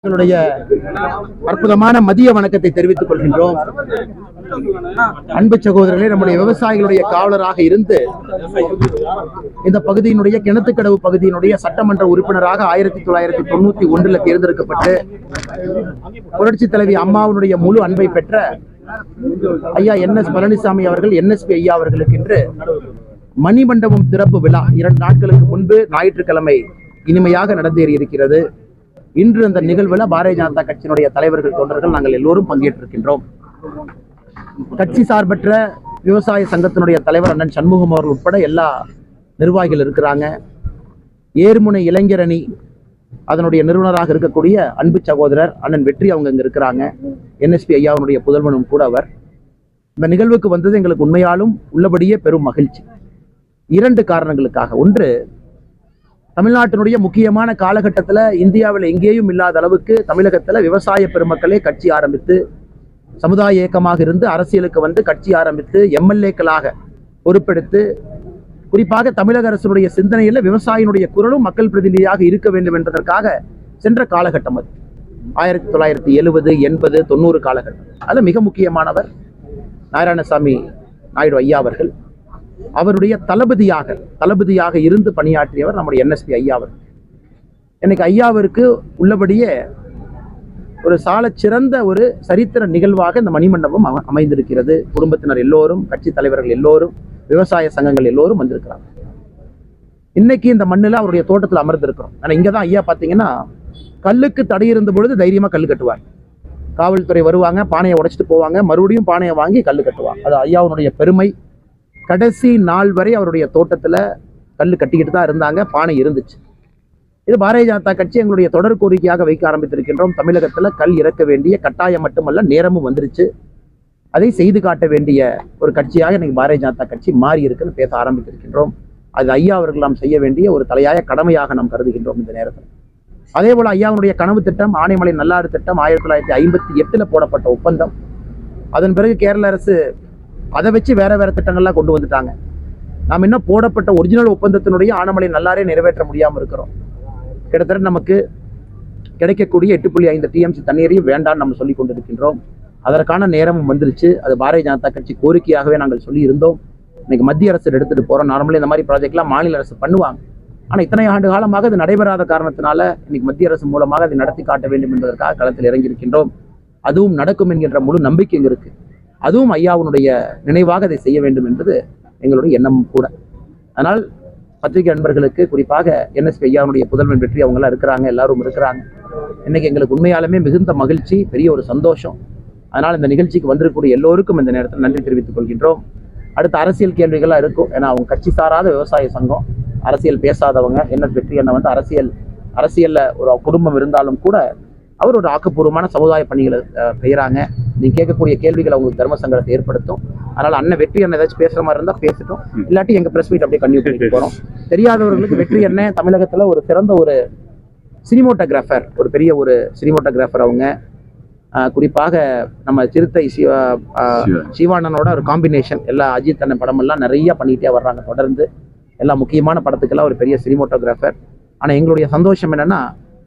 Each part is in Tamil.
எங்களுடைய அற்புதமான மதிய வணக்கத்தை தெரிவித்துக் கொள்கின்றோம். அன்பு சகோதரர்களே, நம்முடைய விவசாயிகளுடைய காவலராக இருந்து இந்த பகுதியினுடைய கிணத்துக்கடவு பகுதியினுடைய சட்டமன்ற உறுப்பினராக 1991 தேர்ந்தெடுக்கப்பட்டு புரட்சி தலைவி அம்மாவுடைய முழு அன்பை பெற்ற ஐயா NS பழனிசாமி அவர்கள் NSP ஐயா அவர்களுக்கு இன்று மணிமண்டபம் திறப்பு விழா 2 நாட்களுக்கு முன்பு ஞாயிற்றுக்கிழமை இனிமையாக நடந்தேறி இருக்கிறது. இன்று அந்த நிகழ்வுல பாரதிய ஜனதா கட்சியினுடைய தலைவர்கள் தொண்டர்கள் நாங்கள் எல்லோரும் பங்கேற்றிருக்கின்றோம். கட்சி சார்பற்ற விவசாய சங்கத்தினுடைய தலைவர் அண்ணன் சண்முகம் அவர்கள் உட்பட எல்லா நிர்வாகிகள் இருக்கிறாங்க. ஏர்முனை இளைஞர் அணி அதனுடைய நிறுவனராக இருக்கக்கூடிய அன்பு சகோதரர் அண்ணன் வெற்றி அவங்க இங்க இருக்கிறாங்க. NSP ஐயாவுடைய புதல்வனும் கூட அவர். இந்த நிகழ்வுக்கு வந்தது எங்களுக்கு உண்மையாலும் உள்ளபடியே பெரும் மகிழ்ச்சி. 2 காரணங்களுக்காக. ஒன்று, தமிழ்நாட்டினுடைய முக்கியமான காலகட்டத்தில் இந்தியாவில் எங்கேயும் இல்லாத அளவுக்கு தமிழகத்தில் விவசாய பெருமக்களே கட்சி ஆரம்பித்து சமுதாய இயக்கமாக இருந்து அரசியலுக்கு வந்து கட்சி ஆரம்பித்து MLA-க்களாக பொறுப்பெடுத்து குறிப்பாக தமிழக அரசுடைய சிந்தனையில் விவசாயினுடைய குரலும் மக்கள் பிரதிநிதியாக இருக்க வேண்டும் என்பதற்காக சென்ற காலகட்டம் அது. 1970, 80, 90 காலகட்டம். அதில் மிக முக்கியமானவர் நாராயணசாமி நாயுடு ஐயா அவர்கள். அவருடைய தளபதியாக இருந்து பணியாற்றியவர் நம்முடைய NSP ஐயா அவர்கள். இன்னைக்கு ஐயாவிற்கு உள்ளபடியே ஒரு சாலச் சிறந்த ஒரு சரித்திர நிகழ்வாக இந்த மணிமண்டபம் அமைந்திருக்கிறது. குடும்பத்தினர் எல்லோரும், கட்சி தலைவர்கள் எல்லோரும், விவசாய சங்கங்கள் எல்லோரும் வந்திருக்கிறாங்க. இன்னைக்கு இந்த மண்ணில் அவருடைய தோட்டத்தில் அமர்ந்திருக்கிறோம். ஆனால் இங்கே தான் ஐயா பார்த்தீங்கன்னா கல்லுக்கு தடை இருந்த பொழுது தைரியமாக கல் கட்டுவார். காவல்துறை வருவாங்க, பானையை உடைச்சிட்டு போவாங்க, மறுபடியும் பானையை வாங்கி கல் கட்டுவாங்க. அது ஐயாவுடைய பெருமை. கடைசி நாள் வரை அவருடைய தோட்டத்தில் கல் கட்டிக்கிட்டு தான் இருந்தாங்க, பானை இருந்துச்சு. இது பாரதிய ஜனதா கட்சி எங்களுடைய தொடர் கோரிக்கையாக வைக்க ஆரம்பித்திருக்கின்றோம். தமிழகத்தில் கல் இறக்க வேண்டிய கட்டாயம் மட்டுமல்ல, நேரமும் வந்துருச்சு. அதை செய்து காட்ட வேண்டிய ஒரு கட்சியாக இன்னைக்கு பாரதிய ஜனதா கட்சி மாறி இருக்குன்னு பேச ஆரம்பித்திருக்கின்றோம். அது ஐயா அவர்கள் நாம் செய்ய வேண்டிய ஒரு தலையாய கடமையாக நாம் கருதுகின்றோம் இந்த நேரத்தில். அதே போல ஐயாவுடைய கனவு திட்டம், ஆனைமலை நல்லாறு திட்டம் 1958 போடப்பட்ட ஒப்பந்தம். அதன் பிறகு கேரள அரசு அதை வச்சு வேற திட்டங்கள்லாம் கொண்டு வந்துட்டாங்க. நாம் இன்னும் போடப்பட்ட ஒரிஜினல் ஒப்பந்தத்தினுடைய ஆனைமலை நல்லாரே நிறைவேற்ற முடியாமல் இருக்கிறோம். கிட்டத்தட்ட நமக்கு கிடைக்கக்கூடிய 8.5 TMC தண்ணீரையும் வேண்டாம்னு நம்ம சொல்லி கொண்டிருக்கின்றோம். அதற்கான நேரமும் வந்துருச்சு. அது பாரதிய ஜனதா கட்சி கோரிக்கையாகவே நாங்கள் சொல்லி இருந்தோம். இன்னைக்கு மத்திய அரசு எடுத்துட்டு போறோம். நார்மலி இந்த மாதிரி ப்ராஜெக்ட்லாம் மாநில அரசு பண்ணுவாங்க. ஆனால் இத்தனை ஆண்டு காலமாக அது நடைபெறாத காரணத்தினால இன்னைக்கு மத்திய அரசு மூலமாக அதை நடத்தி காட்ட வேண்டும் என்பதற்காக களத்தில் இறங்கி இருக்கின்றோம். அதுவும் நடக்கும் என்கின்ற முழு நம்பிக்கை இங்கே இருக்கு. அதுவும் ஐயாவுடைய நினைவாக அதை செய்ய வேண்டும் என்பது எங்களுடைய எண்ணமும் கூட. அதனால் பத்திரிகை நண்பர்களுக்கு, குறிப்பாக NSP ஐயாவுடைய புதல்வன் வெற்றி அவங்களாம் இருக்கிறாங்க, எல்லாரும் இருக்கிறாங்க. இன்னைக்கு எங்களுக்கு உண்மையாலுமே மிகுந்த மகிழ்ச்சி, பெரிய ஒரு சந்தோஷம். அதனால் இந்த நிகழ்ச்சிக்கு வந்திருக்கக்கூடிய எல்லோருக்கும் இந்த நேரத்தில் நன்றி தெரிவித்துக் கொள்கின்றோம். அடுத்த அரசியல் கேள்விகளாக இருக்கும். ஏன்னா அவங்க கட்சி சாராத விவசாய சங்கம், அரசியல் பேசாதவங்க. NS வெற்றி அண்ணன் வந்து அரசியல்ல ஒரு குடும்பம் இருந்தாலும் கூட அவர் ஒரு ஆக்கப்பூர்வமான சமுதாய பணிகளை செய்கிறாங்க. நீங்க கேட்கக்கூடிய கேள்விகள் அவங்களுக்கு தர்ம சங்கடத்தை ஏற்படுத்தும். அதனால அண்ணன் வெற்றி அண்ணன் ஏதாச்சும் பேசுற மாதிரி இருந்தால் பேசட்டும், இல்லாட்டி எங்க பிரஸ் மீட் அப்படியே கண்டினியூ பண்ணிட்டு போறோம். தெரியாதவர்களுக்கு வெற்றி அண்ணன் தமிழகத்துல ஒரு சிறந்த ஒரு சினிமோட்டோகிராஃபர், ஒரு பெரிய ஒரு சினிமோட்டோகிராஃபர். அவங்க குறிப்பாக நம்ம சிறுத்தை சிவானனோட ஒரு காம்பினேஷன், எல்லா அஜித் அண்ணன் படமெல்லாம் நிறைய பண்ணிக்கிட்டே வர்றாங்க தொடர்ந்து. எல்லா முக்கியமான படத்துக்கெல்லாம் ஒரு பெரிய சினிமோட்டோகிராஃபர். ஆனால் எங்களுடைய சந்தோஷம் என்னன்னா,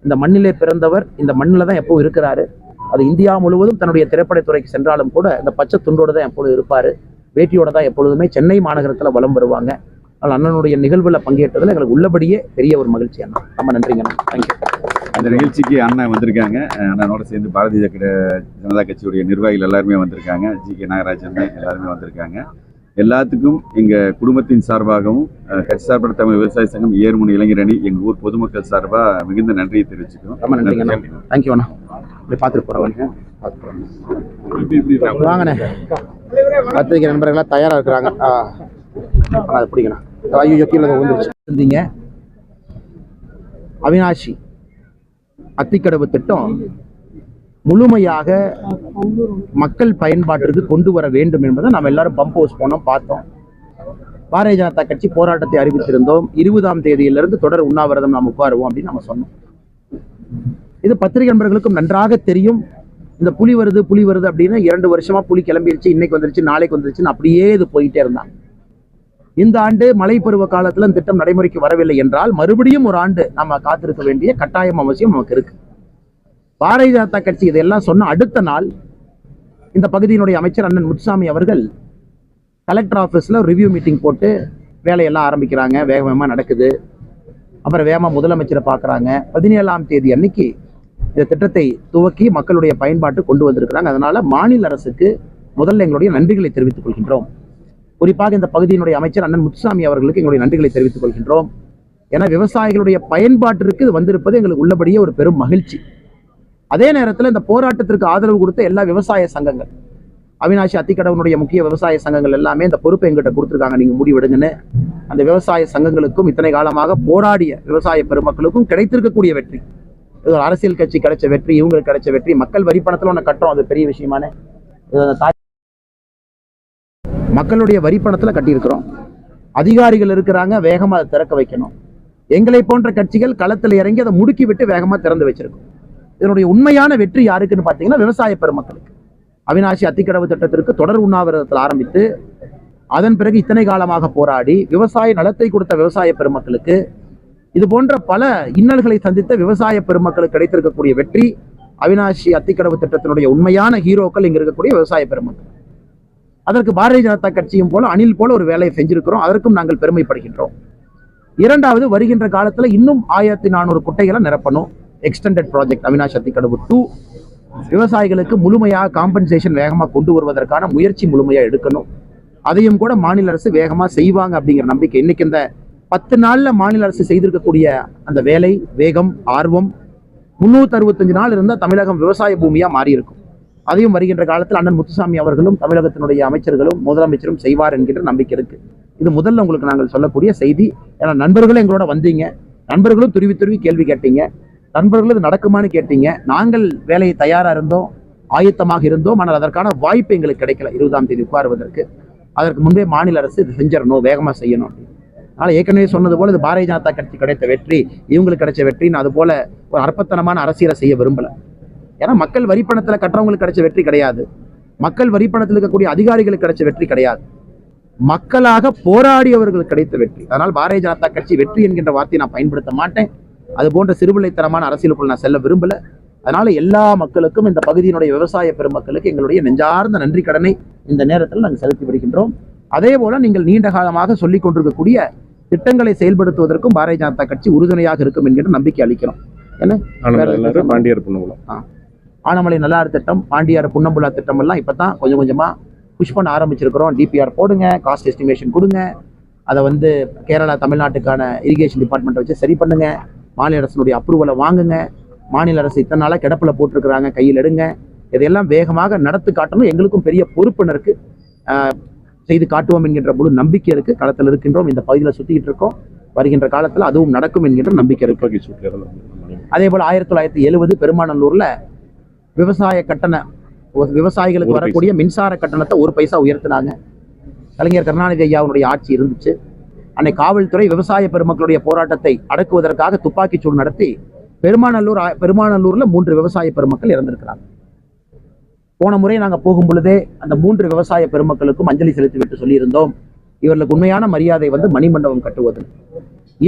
இந்த மண்ணிலே பிறந்தவர் இந்த மண்ணில் தான் எப்பவும் இருக்கிறாரு. அது இந்தியா முழுவதும் தன்னுடைய திரைப்படத்துறைக்கு சென்றாலும் கூட இந்த பச்சை துண்டோடு தான் எப்பொழுதும் இருப்பார், வேட்டியோட தான் எப்பொழுதுமே சென்னை மாநகரத்தில் வலம் வருவாங்க. அதனால் அண்ணனுடைய நிகழ்வில் பங்கேற்றதில் எங்களுக்கு உள்ளபடியே பெரிய ஒரு மகிழ்ச்சி. அண்ணா ரொம்ப நன்றிங்க அண்ணா, தேங்க்யூ. அந்த நிகழ்ச்சிக்கு அண்ணன் வந்திருக்காங்க. அண்ணனோட சேர்ந்து பாரதிய ஜனதா கட்சியுடைய நிர்வாகிகள் எல்லாருமே வந்திருக்காங்க. GK நாகராஜன் எல்லாருமே வந்திருக்காங்க. எல்லாத்துக்கும் எங்கள் குடும்பத்தின் சார்பாகவும் கட்சி சார்பற்ற தமிழ் விவசாய சங்கம், ஏர்முனை இளைஞர் அணி, எங்கள் ஊர் பொதுமக்கள் சார்பாக மிகுந்த நன்றியை தெரிவிச்சுக்கிறோம். ரொம்ப நன்றிங்க. தேங்க்யூ அண்ணா. இப்படி பார்த்துட்டு போகிறவங்க வாங்கண்ணே. பத்திரிகை நண்பர்களாக தயாராக இருக்கிறாங்க. அது பிடிக்கண்ணா. ஐயோ கீழே வந்துருச்சு. இருந்தீங்க அவினாஷி அத்திக்கடவு திட்டம் முழுமையாக மக்கள் பயன்பாட்டிற்கு கொண்டு வர வேண்டும் என்பதை நாம் எல்லாரும் பம்ப் ஹவுஸ் போனோம், பார்த்தோம். பாரதிய ஜனதா கட்சி போராட்டத்தை அறிவித்திருந்தோம். 20ஆம் தேதியிலிருந்து தொடர் உண்ணாவிரதம் நாம் உட்காருவோம் அப்படின்னு நம்ம சொன்னோம். இது பத்திரிகை நண்பர்களுக்கும் நன்றாக தெரியும். இந்த புலி வருது அப்படின்னு 2 வருஷமா புலி கிளம்பிடுச்சு, இன்னைக்கு வந்துருச்சு, நாளைக்கு வந்துருச்சுன்னு அப்படியே இது போயிட்டே இருந்தாங்க. இந்த ஆண்டு மழை பருவ காலத்துல இந்த திட்டம் நடைமுறைக்கு வரவில்லை என்றால் மறுபடியும் ஒரு ஆண்டு நம்ம காத்திருக்க வேண்டிய கட்டாயம் அவசியம் நமக்கு இருக்கு. பாரதிய ஜனதா கட்சி இதெல்லாம் சொன்ன அடுத்த நாள் இந்த பகுதியினுடைய அமைச்சர் அண்ணன் முத்துசாமி அவர்கள் கலெக்டர் ஆஃபீஸில் ரிவ்யூ மீட்டிங் போட்டு வேலையெல்லாம் ஆரம்பிக்கிறாங்க. வேகமாக நடக்குது. அப்புறம் வேகமாக முதலமைச்சரை பார்க்குறாங்க. 17ஆம் தேதி அன்னைக்கு இந்த திட்டத்தை துவக்கி மக்களுடைய பயன்பாட்டு கொண்டு வந்திருக்கிறாங்க. அதனால மாநில அரசுக்கு முதல்ல எங்களுடைய நன்றிகளை தெரிவித்துக் கொள்கின்றோம். குறிப்பாக இந்த பகுதியினுடைய அமைச்சர் அண்ணன் முத்துசாமி அவர்களுக்கு எங்களுடைய நன்றிகளை தெரிவித்துக் கொள்கின்றோம். ஏன்னா விவசாயிகளுடைய பயன்பாட்டிற்கு இது வந்திருப்பது எங்களுக்கு உள்ளபடியே ஒரு பெரும் மகிழ்ச்சி. அதே நேரத்தில் இந்த போராட்டத்திற்கு ஆதரவு கொடுத்த எல்லா விவசாய சங்கங்கள், அவினாசி அத்திக்கடவனுடைய முக்கிய விவசாய சங்கங்கள் எல்லாமே இந்த பொறுப்பை எங்கிட்ட கொடுத்துருக்காங்க, நீங்க முடிவெடுங்கன்னு. அந்த விவசாய சங்கங்களுக்கும் இத்தனை காலமாக போராடிய விவசாய பெருமக்களுக்கும் கிடைத்திருக்கக்கூடிய வெற்றி, இது ஒரு அரசியல் கட்சி கிடைச்ச வெற்றி, இவங்களுக்கு கிடைச்ச வெற்றி. மக்கள் வரி பணத்தில் ஒன்று கட்டுறோம், அது பெரிய விஷயமான மக்களுடைய வரி பணத்தில் கட்டியிருக்கிறோம். அதிகாரிகள் இருக்கிறாங்க, வேகமாக அதை திறக்க வைக்கணும். எங்களை போன்ற கட்சிகள் களத்தில் இறங்கி அதை முடுக்கி விட்டு வேகமாக திறந்து வச்சிருக்கோம். இதனுடைய உண்மையான வெற்றி யாருக்குன்னு பார்த்தீங்கன்னா விவசாய பெருமக்களுக்கு. அவினாசி அத்திக்கடவு திட்டத்திற்கு தொடர் உண்ணாவிரதத்தில் ஆரம்பித்து அதன் பிறகு இத்தனை காலமாக போராடி விவசாய நலத்தை கொடுத்த விவசாய பெருமக்களுக்கு, இது போன்ற பல இன்னல்களை சந்தித்த விவசாய பெருமக்களுக்கு கிடைத்திருக்கக்கூடிய வெற்றி. அவினாசி அத்திக்கடவு திட்டத்தினுடைய உண்மையான ஹீரோக்கள் இங்க இருக்கக்கூடிய விவசாய பெருமக்கள். அதற்கு பாரதிய ஜனதா கட்சியும் போல அணில் போல ஒரு வேலையை செஞ்சிருக்கிறோம். அதற்கும் நாங்கள் பெருமைப்படுகின்றோம். இரண்டாவது, வருகின்ற காலத்துல இன்னும் 1400 குட்டைகளை நிரப்பணும். எக்ஸ்டெண்டட் ப்ராஜெக்ட் அவினாசி அத்திக்கடவு 2 விவசாயிகளுக்கு முழுமையாக காம்பன்சேஷன் வேகமாக கொண்டு வருவதற்கான முயற்சி முழுமையாக எடுக்கணும். அதையும் கூட மாநில அரசு வேகமாக செய்வாங்க அப்படிங்கிற நம்பிக்கை. இன்னைக்கு இந்த 10 நாள்ல மாநில அரசு செய்திருக்கக்கூடிய அந்த வேலை வேகம், ஆர்வம் 365 நாள் இருந்தால் தமிழகம் விவசாய பூமியா மாறி இருக்கும். அதையும் வருகின்ற காலத்தில் அண்ணன் முத்துசாமி அவர்களும் தமிழகத்தினுடைய அமைச்சர்களும் முதலமைச்சரும் செய்வார் என்கின்ற நம்பிக்கை இருக்கு. இது முதல்ல உங்களுக்கு நாங்கள் சொல்லக்கூடிய செய்தி. ஏன்னா நண்பர்களும் எங்களோட வந்தீங்க, நண்பர்களும் துருவி துருவி கேள்வி கேட்டீங்க, நண்பர்களும் இது நடக்குமான்னு கேட்டீங்க. நாங்கள் வேலையை தயாராக இருந்தோம், ஆயத்தமாக இருந்தோம். ஆனால் அதற்கான வாய்ப்பு எங்களுக்கு கிடைக்கல 20ஆம் தேதி உட்காருவதற்கு. அதற்கு முன்பே மாநில அரசு இது செஞ்சிடணும், வேகமாக செய்யணும் அப்படின்னு. அதனால் ஏற்கனவே சொன்னது போல இது பாரதிய ஜனதா கட்சி கிடைத்த வெற்றி, இவங்களுக்கு கிடைச்ச வெற்றின்னு அது போல ஒரு அற்பத்தனமான அரசியலை செய்ய விரும்பல. ஏன்னா மக்கள் வரிப்பணத்தில் கட்டுறவங்களுக்கு கிடைச்ச வெற்றி கிடையாது, மக்கள் வரிப்பணத்தில் இருக்கக்கூடிய அதிகாரிகளுக்கு கிடைச்ச வெற்றி கிடையாது, மக்களாக போராடியவர்களுக்கு கிடைத்த வெற்றி. அதனால் பாரதிய ஜனதா கட்சி வெற்றி என்கின்ற வார்த்தையை நான் பயன்படுத்த மாட்டேன். அது போன்ற சிறுபிள்ளைத்தனமான அரசியலுக்குள் நான் செல்ல விரும்பல. அதனால எல்லா மக்களுக்கும், இந்த பகுதியினுடைய விவசாய பெருமக்களுக்கு எங்களுடைய நெஞ்சார்ந்த நன்றி கடனை இந்த நேரத்தில் நாங்கள் செலுத்தி வருகின்றோம். அதே போல நீங்கள் நீண்ட காலமாக சொல்லிக் கொண்டிருக்கக்கூடிய திட்டங்களை செயல்படுத்துவதற்கும் பாரதிய ஜனதா கட்சி உறுதுணையாக இருக்கும் என்கிற நம்பிக்கை அளிக்கிறோம். என்ன பாண்டியார் புன்னம்புலம், ஆனமலை நல்லாறு திட்டம், பாண்டியார் புன்னம்புலா திட்டம் எல்லாம் இப்பதான் கொஞ்சம் கொஞ்சமா புஷ் பண்ண ஆரம்பிச்சிருக்கிறோம். டிபிஆர் போடுங்க, காஸ்ட் எஸ்டிமேஷன் கொடுங்க, அதை கேரளா தமிழ்நாட்டுக்கான இரிகேஷன் டிபார்ட்மெண்ட் வச்சு சரி பண்ணுங்க, மாநில அரசினுடைய அப்ரூவலை வாங்குங்க, மாநில அரசு இத்தனை நாளாக கிடப்பில் போட்டிருக்கிறாங்க, கையில் எடுங்க, இதையெல்லாம் வேகமாக நடத்து காட்டணும். எங்களுக்கும் பெரிய பொறுப்புன்னு இருக்கு, செய்து காட்டுவோம் என்கின்ற முழு நம்பிக்கை இருக்கு. களத்தில் இருக்கின்றோம், இந்த பகுதியில் சுத்திக்கிட்டு இருக்கோம். வருகின்ற காலத்தில் அதுவும் நடக்கும் என்கின்ற நம்பிக்கை இருக்கு. அதே போல 1970 பெருமாநல்லூர்ல விவசாயிகளுக்கு வரக்கூடிய மின்சார கட்டணத்தை 1 பைசா உயர்த்தினாங்க. கலைஞர் கருணாநிதி ஐயாவுடைய ஆட்சி இருந்துச்சு. அன்னை காவல்துறை விவசாய பெருமக்களுடைய போராட்டத்தை அடக்குவதற்காக துப்பாக்கிச் சூடு நடத்தி பெருமாநல்லூர்ல 3 விவசாய பெருமக்கள் இறந்திருக்கிறாங்க. போன முறை நாங்க போகும் பொழுதே அந்த 3 விவசாய பெருமக்களுக்கும் அஞ்சலி செலுத்திவிட்டு சொல்லியிருந்தோம், இவர்களுக்கு உண்மையான மரியாதை மணிமண்டபம் கட்டுவது.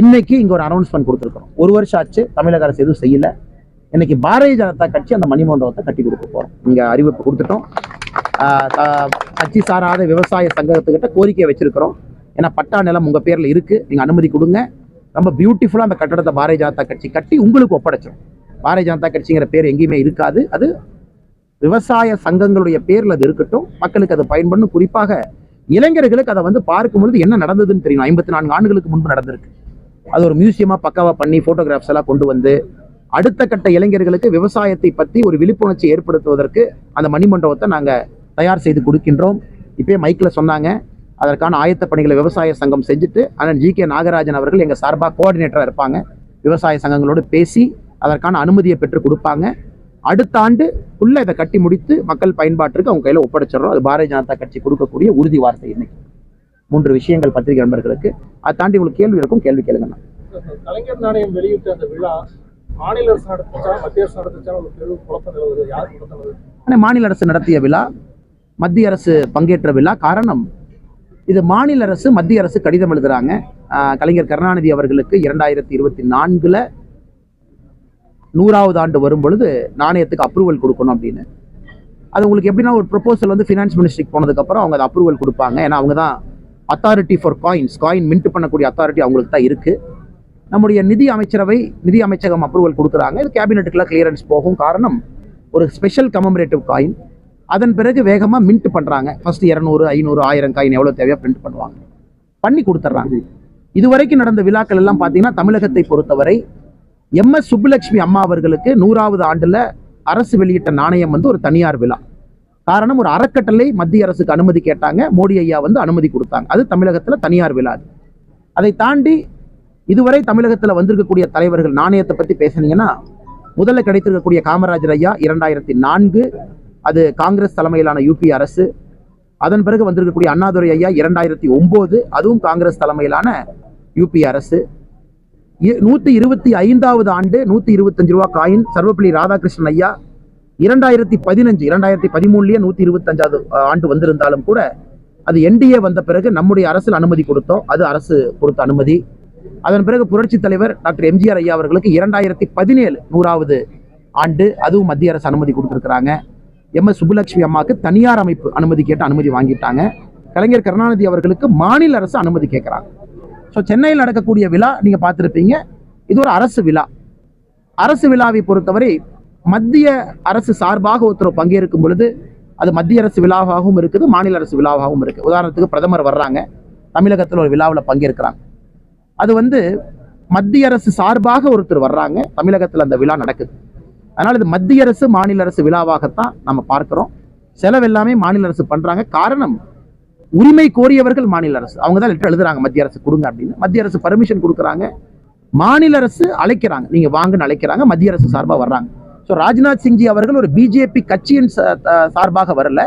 இன்னைக்கு இங்க ஒரு அனௌன்ஸ்மெண்ட் கொடுத்திருக்கிறோம். 1 வருஷம் ஆச்சு, தமிழக அரசு எதுவும் செய்யல. இன்னைக்கு பாரதிய ஜனதா கட்சி அந்த மணிமண்டபத்தை கட்டி கொடுக்க போறோம். இங்க அறிவிப்பு கொடுத்துட்டோம். கட்சி சாராத விவசாய சங்கத்துக்கிட்ட கோரிக்கையை வச்சிருக்கிறோம். ஏன்னா பட்டா நிலம் உங்க பேர்ல இருக்கு, நீங்க அனுமதி கொடுங்க. ரொம்ப பியூட்டிஃபுல்லா அந்த கட்டடத்தை பாரதிய ஜனதா கட்சி கட்டி உங்களுக்கு ஒப்படைச்சிடும். பாரதிய ஜனதா கட்சிங்கிற பேர் எங்கேயுமே இருக்காது, அது விவசாய சங்கங்களுடைய பேர்ல அது இருக்கட்டும். மக்களுக்கு அது பயன்படும். குறிப்பாக இளைஞர்களுக்கு அதை பார்க்கும்பொழுது என்ன நடந்ததுன்னு தெரியும். 54 ஆண்டுகளுக்கு முன்பு நடந்திருக்கு. அது ஒரு மியூசியமா பக்காவா பண்ணி போட்டோகிராஃப்ஸ் எல்லாம் கொண்டு அடுத்த கட்ட இளைஞர்களுக்கு விவசாயத்தை பற்றி ஒரு விழிப்புணர்ச்சி ஏற்படுத்துவதற்கு அந்த மணிமண்டபத்தை நாங்கள் தயார் செய்து கொடுக்கின்றோம். இப்பயே மைக்கில் சொன்னாங்க, அதற்கான ஆயத்த பணிகளை விவசாய சங்கம் செஞ்சுட்டு அண்ணன் ஜி.கே. நாகராஜன் அவர்கள் எங்கள் சார்பாக கோஆர்டினேட்டராக இருப்பாங்க. விவசாய சங்கங்களோடு பேசி அதற்கான அனுமதியை பெற்று கொடுப்பாங்க. அடுத்த ஆண்டுக்குள்ள இதை கட்டி முடித்து மக்கள் பயன்பாட்டிற்கு அவங்க கையில் ஒப்படைச்சிடறோம். அது பாரதிய ஜனதா கட்சி கொடுக்கக்கூடிய உறுதி வார்த்தை. இன்னைக்கு 3 விஷயங்கள் பத்திரிகை நண்பர்களுக்கு. அதை தாண்டி உங்களுக்கு கேள்வி இருக்கும், கேள்வி கேளுங்க. கலைஞர் நாணயம் வெளியிட்ட அந்த விழா மாநில அரசு நடத்துச்சா, மத்திய அரசு நடத்துச்சா? ஒரு பெரும் குழப்பம் நிலவுது. யார் நடத்துனது? ஆனால் மாநில அரசு நடத்திய விழா, மத்திய அரசு பங்கேற்ற விழா. காரணம், இது மாநில அரசு மத்திய அரசு கடிதம் எழுதுறாங்க. கலைஞர் கருணாநிதி அவர்களுக்கு 2024 100வது ஆண்டு வரும் பொழுது நாணயத்துக்கு அப்ரூவல் கொடுக்கணும் அப்படின்னு. அது உங்களுக்கு எப்படின்னா ஒரு ப்ரொபோசல் வந்து ஃபினான்ஸ் மினிஸ்ட்ரிக்கு போனதுக்கப்புறம் அவங்க அதை அப்ரூவல் கொடுப்பாங்க. ஏன்னா அவங்க தான் அத்தாரிட்டி ஃபார் காயின் மின்ட் பண்ணக்கூடிய அத்தாரிட்டி அவங்களுக்கு தான் இருக்குது. நம்முடைய நிதி அமைச்சகம் அப்ரூவல் கொடுக்குறாங்க. இது கேபினெட்டுக்குள்ள கிளியரன்ஸ் போகும். காரணம் ஒரு ஸ்பெஷல் கமமரேட்டிவ் காயின். அதன் பிறகு வேகமாக மின்ட் பண்ணுறாங்க. ஃபர்ஸ்ட் 200, 500, 1000 காயின் எவ்வளோ தேவையோ பிரிண்ட் பண்ணுவாங்க, பண்ணி கொடுத்துட்றாங்க. இதுவரைக்கும் நடந்த விழாக்கள் எல்லாம் பார்த்தீங்கன்னா தமிழகத்தை பொறுத்தவரை MS சுப்புலட்சுமி அம்மா அவர்களுக்கு 100வது ஆண்டில் அரசு வெளியிட்ட நாணயம் வந்து ஒரு தனியார் விழா. காரணம் ஒரு அறக்கட்டளை மத்திய அரசுக்கு அனுமதி கேட்டாங்க, மோடி ஐயா வந்து அனுமதி கொடுத்தாங்க. அது தமிழகத்தில் தனியார் விழா. அதை தாண்டி இதுவரை தமிழகத்தில் வந்திருக்கக்கூடிய தலைவர்கள் நாணயத்தை பற்றி பேசுனீங்கன்னா முதல்ல கிடைத்திருக்கக்கூடிய காமராஜர் ஐயா 2004, அது காங்கிரஸ் தலைமையிலான UP அரசு. அதன் பிறகு வந்திருக்கக்கூடிய அண்ணாதுரை ஐயா 2009, அதுவும் காங்கிரஸ் தலைமையிலான UP அரசு. 125வது ஆண்டு 125 ரூபா காயின் சர்வப்பள்ளி ராதாகிருஷ்ணன் ஐயா 2015, 2013 125வது ஆண்டு வந்திருந்தாலும் கூட அது NDA வந்த பிறகு நம்முடைய அரசில் அனுமதி கொடுத்தோம். அது அரசு கொடுத்த அனுமதி. அதன் பிறகு புரட்சி தலைவர் டாக்டர் MGR ஐயா அவர்களுக்கு 2017 100வது ஆண்டு, அதுவும் மத்திய அரசு அனுமதி கொடுத்துருக்குறாங்க. MS சுப்புலட்சுமி அம்மாவுக்கு தனியார் அமைப்பு அனுமதி கேட்டு அனுமதி வாங்கிட்டாங்க. கலைஞர் கருணாநிதி அவர்களுக்கு மாநில அரசு அனுமதி கேட்குறாங்க. ஸோ சென்னையில் நடக்கக்கூடிய விழா நீங்கள் பார்த்துருப்பீங்க, இது ஒரு அரசு விழா. அரசு விழாவை பொறுத்தவரை மத்திய அரசு சார்பாக ஒருத்தர் பங்கேற்கும் பொழுது அது மத்திய அரசு விழாவாகவும் இருக்குது, மாநில அரசு விழாவாகவும் இருக்குது. உதாரணத்துக்கு பிரதமர் வர்றாங்க, தமிழகத்தில் ஒரு விழாவில் பங்கேற்கிறாங்க. அது வந்து மத்திய அரசு சார்பாக ஒருத்தர் வர்றாங்க, தமிழகத்தில் அந்த விழா நடக்குது. அதனால் இது மத்திய அரசு மாநில அரசு விழாவாகத்தான் நம்ம பார்க்கிறோம். செலவு எல்லாமே மாநில அரசு பண்றாங்க. காரணம் உரிமை கோரியவர்கள் மாநில அரசு, அவங்க தான் லெட்டர் எழுதுறாங்க மத்திய அரசு கொடுங்க அப்படின்னு. மத்திய அரசு பர்மிஷன் கொடுக்குறாங்க, மாநில அரசு அழைக்கிறாங்க, நீங்க வாங்கன்னு அழைக்கிறாங்க, மத்திய அரசு சார்பாக வர்றாங்க. ஸோ ராஜ்நாத் சிங்ஜி அவர்கள் ஒரு BJP கட்சியின் சார்பாக வரல,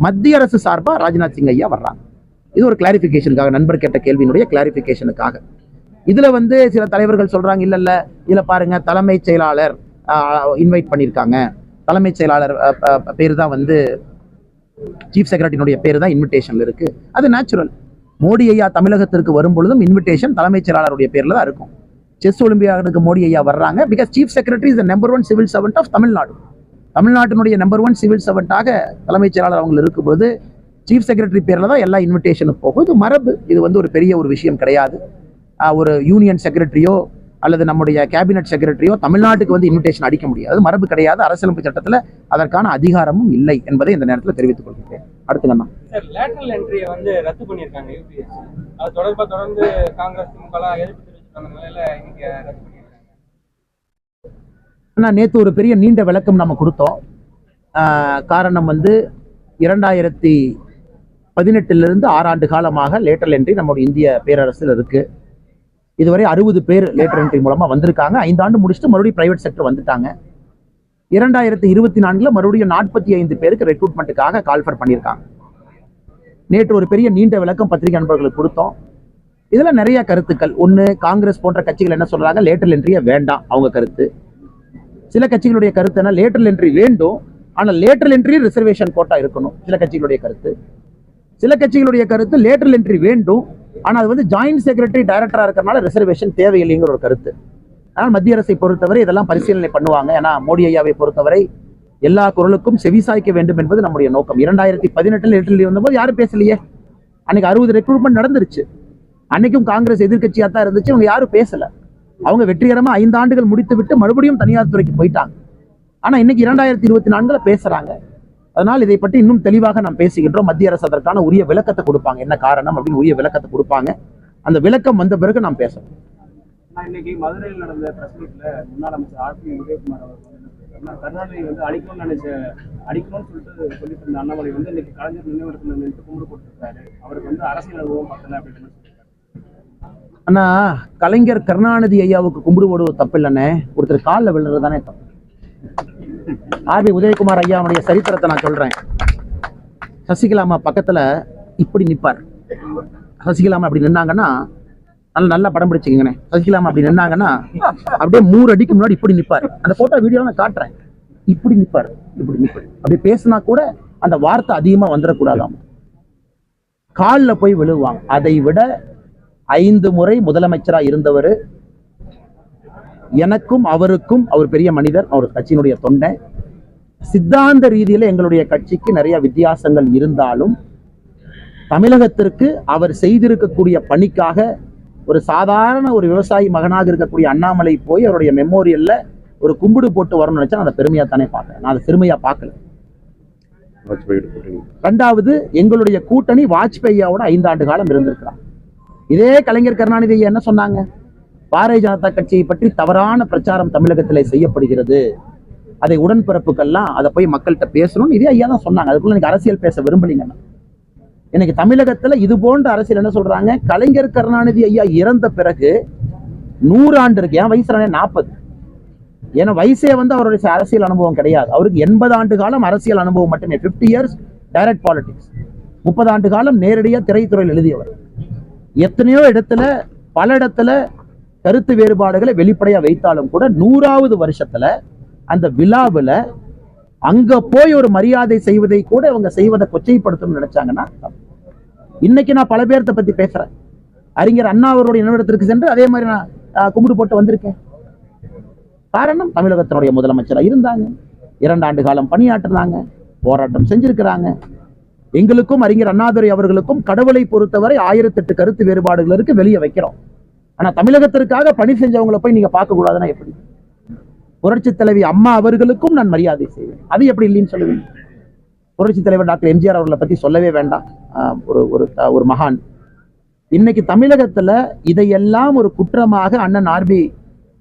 மத்திய அரசு சார்பாக ராஜ்நாத் சிங் ஐயா வர்றாங்க. இது ஒரு கிளாரிபிகேஷனுக்காக, நண்பர் கேட்ட கேள்வியினுடைய கிளாரிபிகேஷனுக்காக. இதுல வந்து சில தலைவர்கள் சொல்றாங்க, இல்ல இதுல பாருங்க தலைமைச் செயலாளர் இன்வைட் பண்ணியிருக்காங்க, தலைமைச் செயலாளர் பேர் தான் வந்து சீஃப் செக்ரட்டரியினுடைய பேர் தான் இன்விடேஷன்ல இருக்கு. அது நேச்சுரல். மோடி ஐயா தமிழகத்திற்கு வரும் பொழுதும் இன்விடேஷன் தலைமைச் செயலாளருடைய பேர்ல தான் இருக்கும். செஸ் ஒலிம்பியாடுக்கு மோடி ஐயா வர்றாங்க. Because chief secretary is the number 1 civil servant of Tamil Nadu. தமிழ்நாட்டினுடைய நம்பர் 1 சிவில் சர்வெண்டாக தலைமைச் செயலாளர் அவங்க இருக்கும்போது சீஃப் செக்ரட்டரி பேர்ல தான் எல்லா இன்விடேஷனும் போகும். இது மரபு. இது வந்து ஒரு பெரிய ஒரு விஷயம் கிடையாது. ஒரு யூனியன் செக்ரட்டரியோ அல்லது நம்முடைய கேபினட் செக்ரட்டரியோ தமிழ்நாட்டுக்கு வந்து இன்விடேஷன் அடிக்க முடியாது. அது மரபு கிடையாது. அரசியலமைப்பு சட்டத்தில் அதற்கான அதிகாரமும் இல்லை என்பதை இந்த நேரத்தில் தெரிவித்துக் கொள்கிறேன். அடுத்துங்கண்ணா, லேட்டரல் என்ட்ரியை வந்து ரத்து பண்ணியிருக்காங்க UPSC. அது தொடர்பாக தொடர்ந்து காங்கிரஸ் திமுகலாம் எதிர்ப்பு தெரிவிச்சிருந்த நிலையில இன்னைக்கு ரத்து பண்ணியிருக்காங்க. நேற்று ஒரு பெரிய நீண்ட விளக்கம் நம்ம கொடுத்தோம். காரணம் வந்து 2018 6 ஆண்டு காலமாக லேட்டரல் என்ட்ரி நம்முடைய இந்திய பேரரசில் இருக்கு. இதுவரை 60 பேர் லேட்டர் என்ட்ரி மூலமா வந்திருக்காங்க. 5 ஆண்டு முடிச்சுட்டு மறுபடியும் பிரைவேட் செக்டர் வந்துட்டாங்க. 2024 மறுபடியும் 45 பேருக்கு ரெக்ரூட்மெண்ட்டுக்காக கால்ஃபர் பண்ணியிருக்காங்க. நேற்று ஒரு பெரிய நீண்ட விளக்கம் பத்திரிகை நண்பர்களுக்கு கொடுத்தோம். இதுல நிறைய கருத்துக்கள். ஒன்று, காங்கிரஸ் போன்ற கட்சிகள் என்ன சொல்றாங்க, லேட்டரல் என்ட்ரியே வேண்டாம் அவங்க கருத்து. சில கட்சிகளுடைய கருத்து என்ன, லேட்டரல் என்ட்ரி வேண்டும், ஆனால் லேட்டரல் என்ட்ரி ரிசர்வேஷன் கோட்டா இருக்கணும். சில கட்சிகளுடைய கருத்து. சில கட்சிகளுடைய கருத்து லேட்டரல் என்ட்ரி வேண்டும், ஆனால் அது வந்து ஜாயிண்ட் செக்ரட்டரி டைரக்டரா இருக்கிறனால ரிசர்வேஷன் தேவையில்லைங்கிற ஒரு கருத்து. ஆனால் மத்திய அரசை பொறுத்தவரை இதெல்லாம் பரிசீலனை பண்ணுவாங்க. ஏன்னா மோடி ஐயாவை பொறுத்தவரை எல்லா குரலுக்கும் செவிசாய்க்க வேண்டும் என்பது நம்முடைய நோக்கம். 2018 லேட்டரல் வந்தபோது யாரும் பேசலையே. அன்னைக்கு 60 ரெக்ரூட்மெண்ட் நடந்துருச்சு. அன்னைக்கும் காங்கிரஸ் எதிர்கட்சியா தான் இருந்துச்சு. அவங்க யாரும் பேசல. அவங்க வெற்றிகரமா 5 ஆண்டுகள் முடித்து விட்டு மறுபடியும் தனியார் துறைக்கு போயிட்டாங்க. ஆனா இன்னைக்கு 2024 பேசுறாங்க. அதனால் இதை பற்றி இன்னும் தெளிவாக நாம் பேசுகின்றோம். மத்திய அரசு அதற்கான உரிய விளக்கத்தை கொடுப்பாங்க, என்ன காரணம் அப்படின்னு உரிய விளக்கத்தை கொடுப்பாங்க. அந்த விளக்கம் வந்த பிறகு நாம் பேசணும். இன்னைக்கு மதுரையில் நடந்த பிரஸ் மீட்ல முன்னாள் அமைச்சர் RP உதயகுமார் அவர்கள் கருணாநிதி வந்து அடிக்கணும்னு சொல்லிட்டு இருந்த அண்ணாமலை வந்து இன்னைக்கு கலைஞர் நினைவிடத்தில் நின்று கும்பிடு போட்டுருக்காரு. அவருக்கு வந்து அரசியல் அனுபவம் பத்தல அப்படின்னு சொல்லியிருக்காரு. ஆனா கலைஞர் கருணாநிதி ஐயாவுக்கு கும்பிடு போடுவது தப்பு இல்லைன்னே, ஒருத்தர் காலில் விழுறது தானே தப்பு. RP உதயகுமார் ஐயாவுடைய சரித்திரத்தை நான் சொல்றேன். சசிகலாமா பக்கத்துல இப்படி நிற்பார். சசிகலாமா அப்படி நின்னாங்கன்னா, நல்லா படம் பிடிச்சிக்கங்கண்ணே. சசிகலாமா அப்படி நின்னாங்கன்னா அப்படியே 3 அடிக்கு முன்னாடி இப்படி நிற்பார். அந்த போட்டோ வீடியோ நான் காட்டுறேன். இப்படி நிற்பார், இப்படி நிற்பார். அப்படி பேசினா கூட அந்த வார்த்தை அதிகமா வந்துடக்கூடாதாம். காலில் போய் விழுவாங்க. அதை விட 5 முறை முதலமைச்சரா இருந்தவர், எனக்கும் அவருக்கும், அவர் பெரிய மனிதர், அவர் கட்சியினுடைய தொண்டை, சித்தாந்த ரீதியில் எங்களுடைய கட்சிக்கு நிறைய வித்தியாசங்கள் இருந்தாலும் தமிழகத்திற்கு அவர் செய்திருக்கக்கூடிய பணிக்காக ஒரு சாதாரண ஒரு விவசாயி மகனாக இருக்கக்கூடிய அண்ணாமலை போய் அவருடைய மெமோரியல்ல ஒரு கும்பிடு போட்டு வரணும்னு நினைச்சா நான் அதை பெருமையா தானே பார்க்கிறேன். நான் அதை பெருமையா பார்க்கல. ரெண்டாவது, எங்களுடைய கூட்டணி வாஜ்பாயோட 5 ஆண்டு காலம் இருந்திருக்கிறார். இதே கலைஞர் கருணாநிதி என்ன சொன்னாங்க? பாரதிய ஜனதா கட்சியை பற்றி தவறான பிரச்சாரம் தமிழகத்திலே செய்யப்படுகிறது, அதை உடன்பிறப்புக்கெல்லாம் அதை போய் மக்கள்கிட்ட பேசணும், இதே ஐயா தான் சொன்னாங்க. அதுக்குள்ள எனக்கு அரசியல் பேச விரும்பலீங்க. இன்னைக்கு தமிழகத்துல இது போன்ற அரசியல் என்ன சொல்றாங்க? கலைஞர் கருணாநிதி ஐயா இறந்த பிறகு 100 ஆண்டு இருக்கு. என் வயசு 40. ஏன்னா வயசே அவருடைய அரசியல் அனுபவம் கிடையாது. அவருக்கு 80 ஆண்டு காலம் அரசியல் அனுபவம் மட்டுமே. 50 இயர்ஸ் டைரக்ட் பாலிடிக்ஸ். 30 ஆண்டு காலம் நேரடியாக திரைத்துறையில் எழுதியவர். எத்தனையோ இடத்துல, பல இடத்துல கருத்து வேறுபாடுகளை வெளிப்படையா வைத்தாலும் கூட 100வது வருஷத்துல அந்த விழாவில் அங்க போய் ஒரு மரியாதை செய்வதை கூட அவங்க செய்வதை கொச்சைப்படுத்தணும்னு நினைச்சாங்கன்னா, இன்னைக்கு நான் பல பேர்த்த பத்தி பேசுறேன். அறிஞர் அண்ணா அவருடைய நினைவிடத்திற்கு சென்று அதே மாதிரி நான் கும்பிடு போட்டு வந்திருக்கேன். காரணம், தமிழகத்தினுடைய முதலமைச்சராக இருந்தாங்க, 2 ஆண்டு காலம் பணியாற்றினாங்க, போராட்டம் செஞ்சிருக்கிறாங்க. எங்களுக்கும் அறிஞர் அண்ணாதுரை அவர்களுக்கும் கடவுளை பொறுத்தவரை 1008 கருத்து வேறுபாடுகள் இருக்கு, வெளியே வைக்கிறோம். ஆனா தமிழகத்திற்காக பணி செஞ்சவங்களை போய் நீங்க பார்க்க கூடாதுன்னா எப்படி? புரட்சி தலைவி அம்மா அவர்களுக்கும் நான் மரியாதை செய்வேன், அது எப்படி இல்லைன்னு சொல்லுவேன்? புரட்சி தலைவர் டாக்டர் எம்ஜிஆர் அவர்களை பத்தி சொல்லவே வேண்டாம். ஒரு மகான். இன்னைக்கு தமிழகத்துல இதையெல்லாம் ஒரு குற்றமாக அண்ணன் ஆர்பி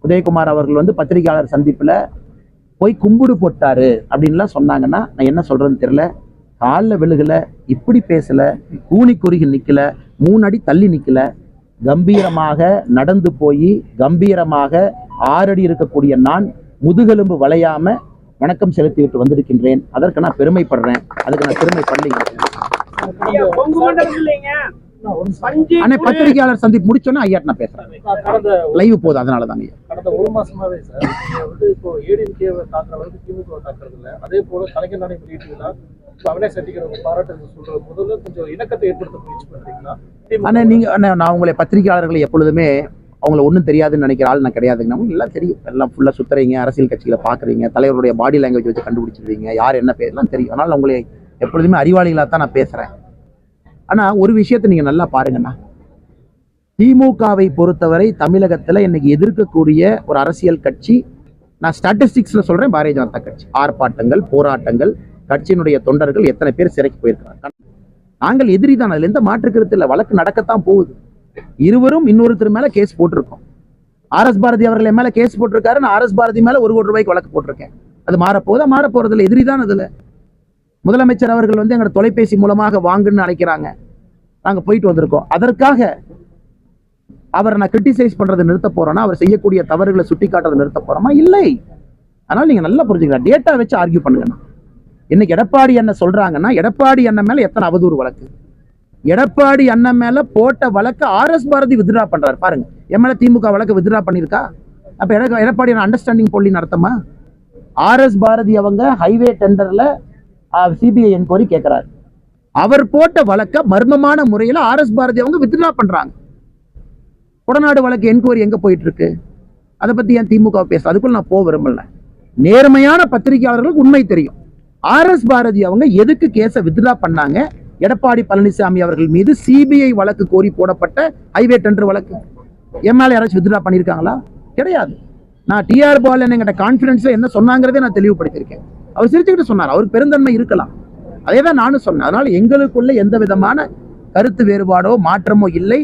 உதயகுமார் அவர்கள் பத்திரிகையாளர் சந்திப்புல போய் கும்பிடு போட்டாரு அப்படின்லாம் சொன்னாங்கன்னா நான் என்ன சொல்றேன்னு தெரியல. காலில் விழுகல, இப்படி பேசல, கூனி குறுகி நிக்கல, 3 அடி தள்ளி நிக்கல, கம்பீரமாக நடந்து போய் கம்பீரமாக 6 அடி இருக்கக்கூடிய நான் முதுகெலும்பு வளையாம வணக்கம் செலுத்திவிட்டு வந்திருக்கின்றேன். அதற்கு நான் பெருமைப்படுறேன். அதுக்கு நான் பெருமை பண்ணீங்க. ஆனா பத்திரிகையாளர் சந்திப்பு முடிச்சோன்னா ஐயா நான் பேசுறேன். லைவ் போதும், அதனாலதாங்க. கடந்த 1 மாசமாவே சார் இப்போ ஏடிஎம்கே தாக்குற அளவுக்கு திமுக தாக்குறது இல்லை. அதே போல கலைஞர் நானே வெளியிட்டீங்களா? அவினாஷ் செட்டிக்கு பாராட்டு சொல்ற முதல்ல கொஞ்சம் இணக்கத்தை ஏற்படுத்த முயற்சி பண்றீங்களா? ஆனா நீங்க நான் உங்களை பத்திரிகையாளர்களை எப்பொழுதுமே அவங்கள ஒன்றும் தெரியாதுன்னு நினைக்கிற ஆள் நான் கிடையாதுங்க. நமக்கு எல்லாம் தெரியும். எல்லாம் ஃபுல்லாக சுத்துறீங்க, அரசியல் கட்சிகளை பார்க்குறீங்க, தலைவருடைய பாடி லாங்குவேஜ் வச்சு கண்டுபிடிச்சிருவீங்க, யார் என்ன பேசலாம் தெரியும். அதனால் உங்களை எப்பொழுதுமே அறிவாளிகளாக தான் நான் பேசுகிறேன். ஆனால் ஒரு விஷயத்தை நீங்கள் நல்லா பாருங்கண்ணா, திமுகவை பொறுத்தவரை தமிழகத்தில் இன்னைக்கு எதிர்க்கக்கூடிய ஒரு அரசியல் கட்சி, நான் ஸ்டாட்டிஸ்டிக்ஸில் சொல்கிறேன், பாரதிய ஜனதா கட்சி. ஆர்ப்பாட்டங்கள், போராட்டங்கள், கட்சியினுடைய தொண்டர்கள் எத்தனை பேர் சிறைக்கு போயிருக்கிறாங்க. நாங்கள் எதிரி தான், அதில் எந்த மாற்று கருத்து இல்லை. வழக்கு நடக்கத்தான் போகுது. இருவரும் இன்னொருத்தர் மேல கேஸ் போட்டிருக்கோம். RS பாரதி அவர்கள் மேல கேஸ் போட்டிருக்காரு, நான் RS பாரதி மேல 1 கோடி ரூபாய்க்கு வழக்கு போட்டிருக்கேன். அது மாறப்போதா? மாற போறதில்லை, எதிரிதான். அதுல முதலமைச்சர் அவர்கள் எங்க தொலைபேசி மூலமாக வாங்குன்னு அழைக்கிறாங்க, நாங்க போயிட்டு வந்திருக்கோம். அதற்காக அவரை நான் கிரிட்டிசைஸ் பண்றதை நிறுத்த போறோம்னா, அவர் செய்யக்கூடிய தவறுகளை சுட்டி காட்டுறதை நிறுத்த போறோமா? இல்லை. அதனால நீங்க நல்லா புரிஞ்சுக்கலாம், டேட்டா வச்சு ஆர்கியூ பண்ணுங்க. இன்னைக்கு எடப்பாடி அண்ணன் சொல்றாங்கன்னா, எடப்பாடி அண்ணன் மேல எத்தனை அவதூறு வழக்கு? எடப்பாடி அண்ணன் மேல போட்ட வழக்கு RS பாரதி வித்ட்ரா பண்றாரு பாருங்க. என் மேல திமுக வழக்கு வித்ட்ரா பண்ணிருக்கா? அப்ப எடப்பாடி அண்டர்ஸ்டாண்டிங் போலி நடத்தமா? RS பாரதி அவங்க ஹைவே டெண்டர்ல CBI என்கொயரி கேட்கிறாரு. அவர் போட்ட வழக்க மர்மமான முறையில் RS பாரதி அவங்க வித்ட்ரா பண்றாங்க. கொடநாடு வழக்கு என்கொயரி எங்க போயிட்டு இருக்கு? அதை பத்தி ஏன் திமுக பேச? அதுக்குள்ள நான் போக விரும்பல. நேர்மையான பத்திரிகையாளர்களுக்கு உண்மை தெரியும். RS பாரதி அவங்க எதுக்கு கேஸை வித்ட்ரா பண்ணாங்க? எடப்பாடி பழனிசாமி அவர்கள் மீது CBI வழக்கு கோரி போடப்பட்ட ஹைவே டெண்டர் வழக்கு. எம்எல்ஏ யாராச்சும் வித்ட்ரா பண்ணியிருக்காங்களா? கிடையாது. நான் TR பாலன் என்கிட்ட கான்ஃபிடன்ஸ்ல என்ன சொன்னாங்கிறதே நான் தெளிவுபடுத்தியிருக்கேன். அவர் சிரிச்சுக்கிட்டு சொன்னார், அவருக்கு பெருந்தன்மை இருக்கலாம், அதே தான் நானும் சொன்னேன். அதனால எங்களுக்குள்ள எந்த விதமான கருத்து வேறுபாடோ மாற்றமோ இல்லை.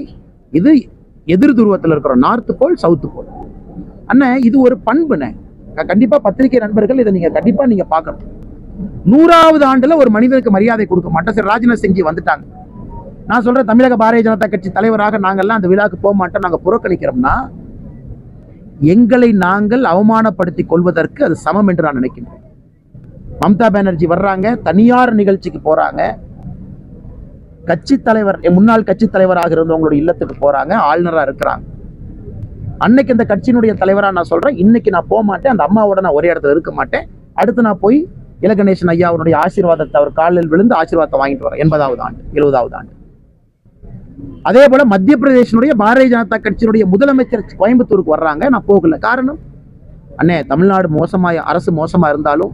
இது எதிர் துருவத்தில் இருக்கிறோம், நார்த் போல் சவுத் போல். அண்ணன் இது ஒரு பண்புண்ணே. கண்டிப்பா பத்திரிகை நண்பர்கள் இதை நீங்க கண்டிப்பா நீங்க பார்க்கணும். 100வது ஆண்டுல ஒரு மனிதனுக்கு மரியாதை கொடுக்க மாட்டோம். சரி, ராஜ்நாத் சிங் வந்துட்டாங்க. நான் சொல்றேன், தமிழக பாரதிய ஜனதா கட்சி தலைவராக நாங்கள்லாம் அந்த விழாக்கு போக மாட்டோம், நாங்க புறக்கணிக்கிறோம்னா எங்களை நாங்கள் அவமானப்படுத்திக் கொள்வதற்கு அது சமம் என்று நான் நினைக்கின்றேன். மம்தா பானர்ஜி வர்றாங்க, தனியார் நிகழ்ச்சிக்கு போறாங்க, கட்சி தலைவர், முன்னாள் கட்சி தலைவராக இருந்தவங்களுடைய இல்லத்துக்கு போறாங்க, ஆளுநரா இருக்கிறாங்க. அன்னைக்கு இந்த கட்சியினுடைய தலைவரா நான் சொல்றேன், இன்னைக்கு நான் போக மாட்டேன், அந்த அம்மாவோட நான் ஒரே இடத்துல இருக்க மாட்டேன். அடுத்து நான் போய் இலகணேசன் ஐயா அவருடைய ஆசீர்வாதத்தை, அவர் காலில் விழுந்து ஆசீர்வாதத்தை வாங்கிட்டு வரேன். 80வது ஆண்டு, 70வது ஆண்டு. அதே போல மத்திய பிரதேசனுடைய பாரதிய ஜனதா கட்சியினுடைய முதலமைச்சர் கோயம்புத்தூருக்கு வர்றாங்க, நான் போகல. காரணம், அண்ணே தமிழ்நாடு அரசு மோசமா இருந்தாலும்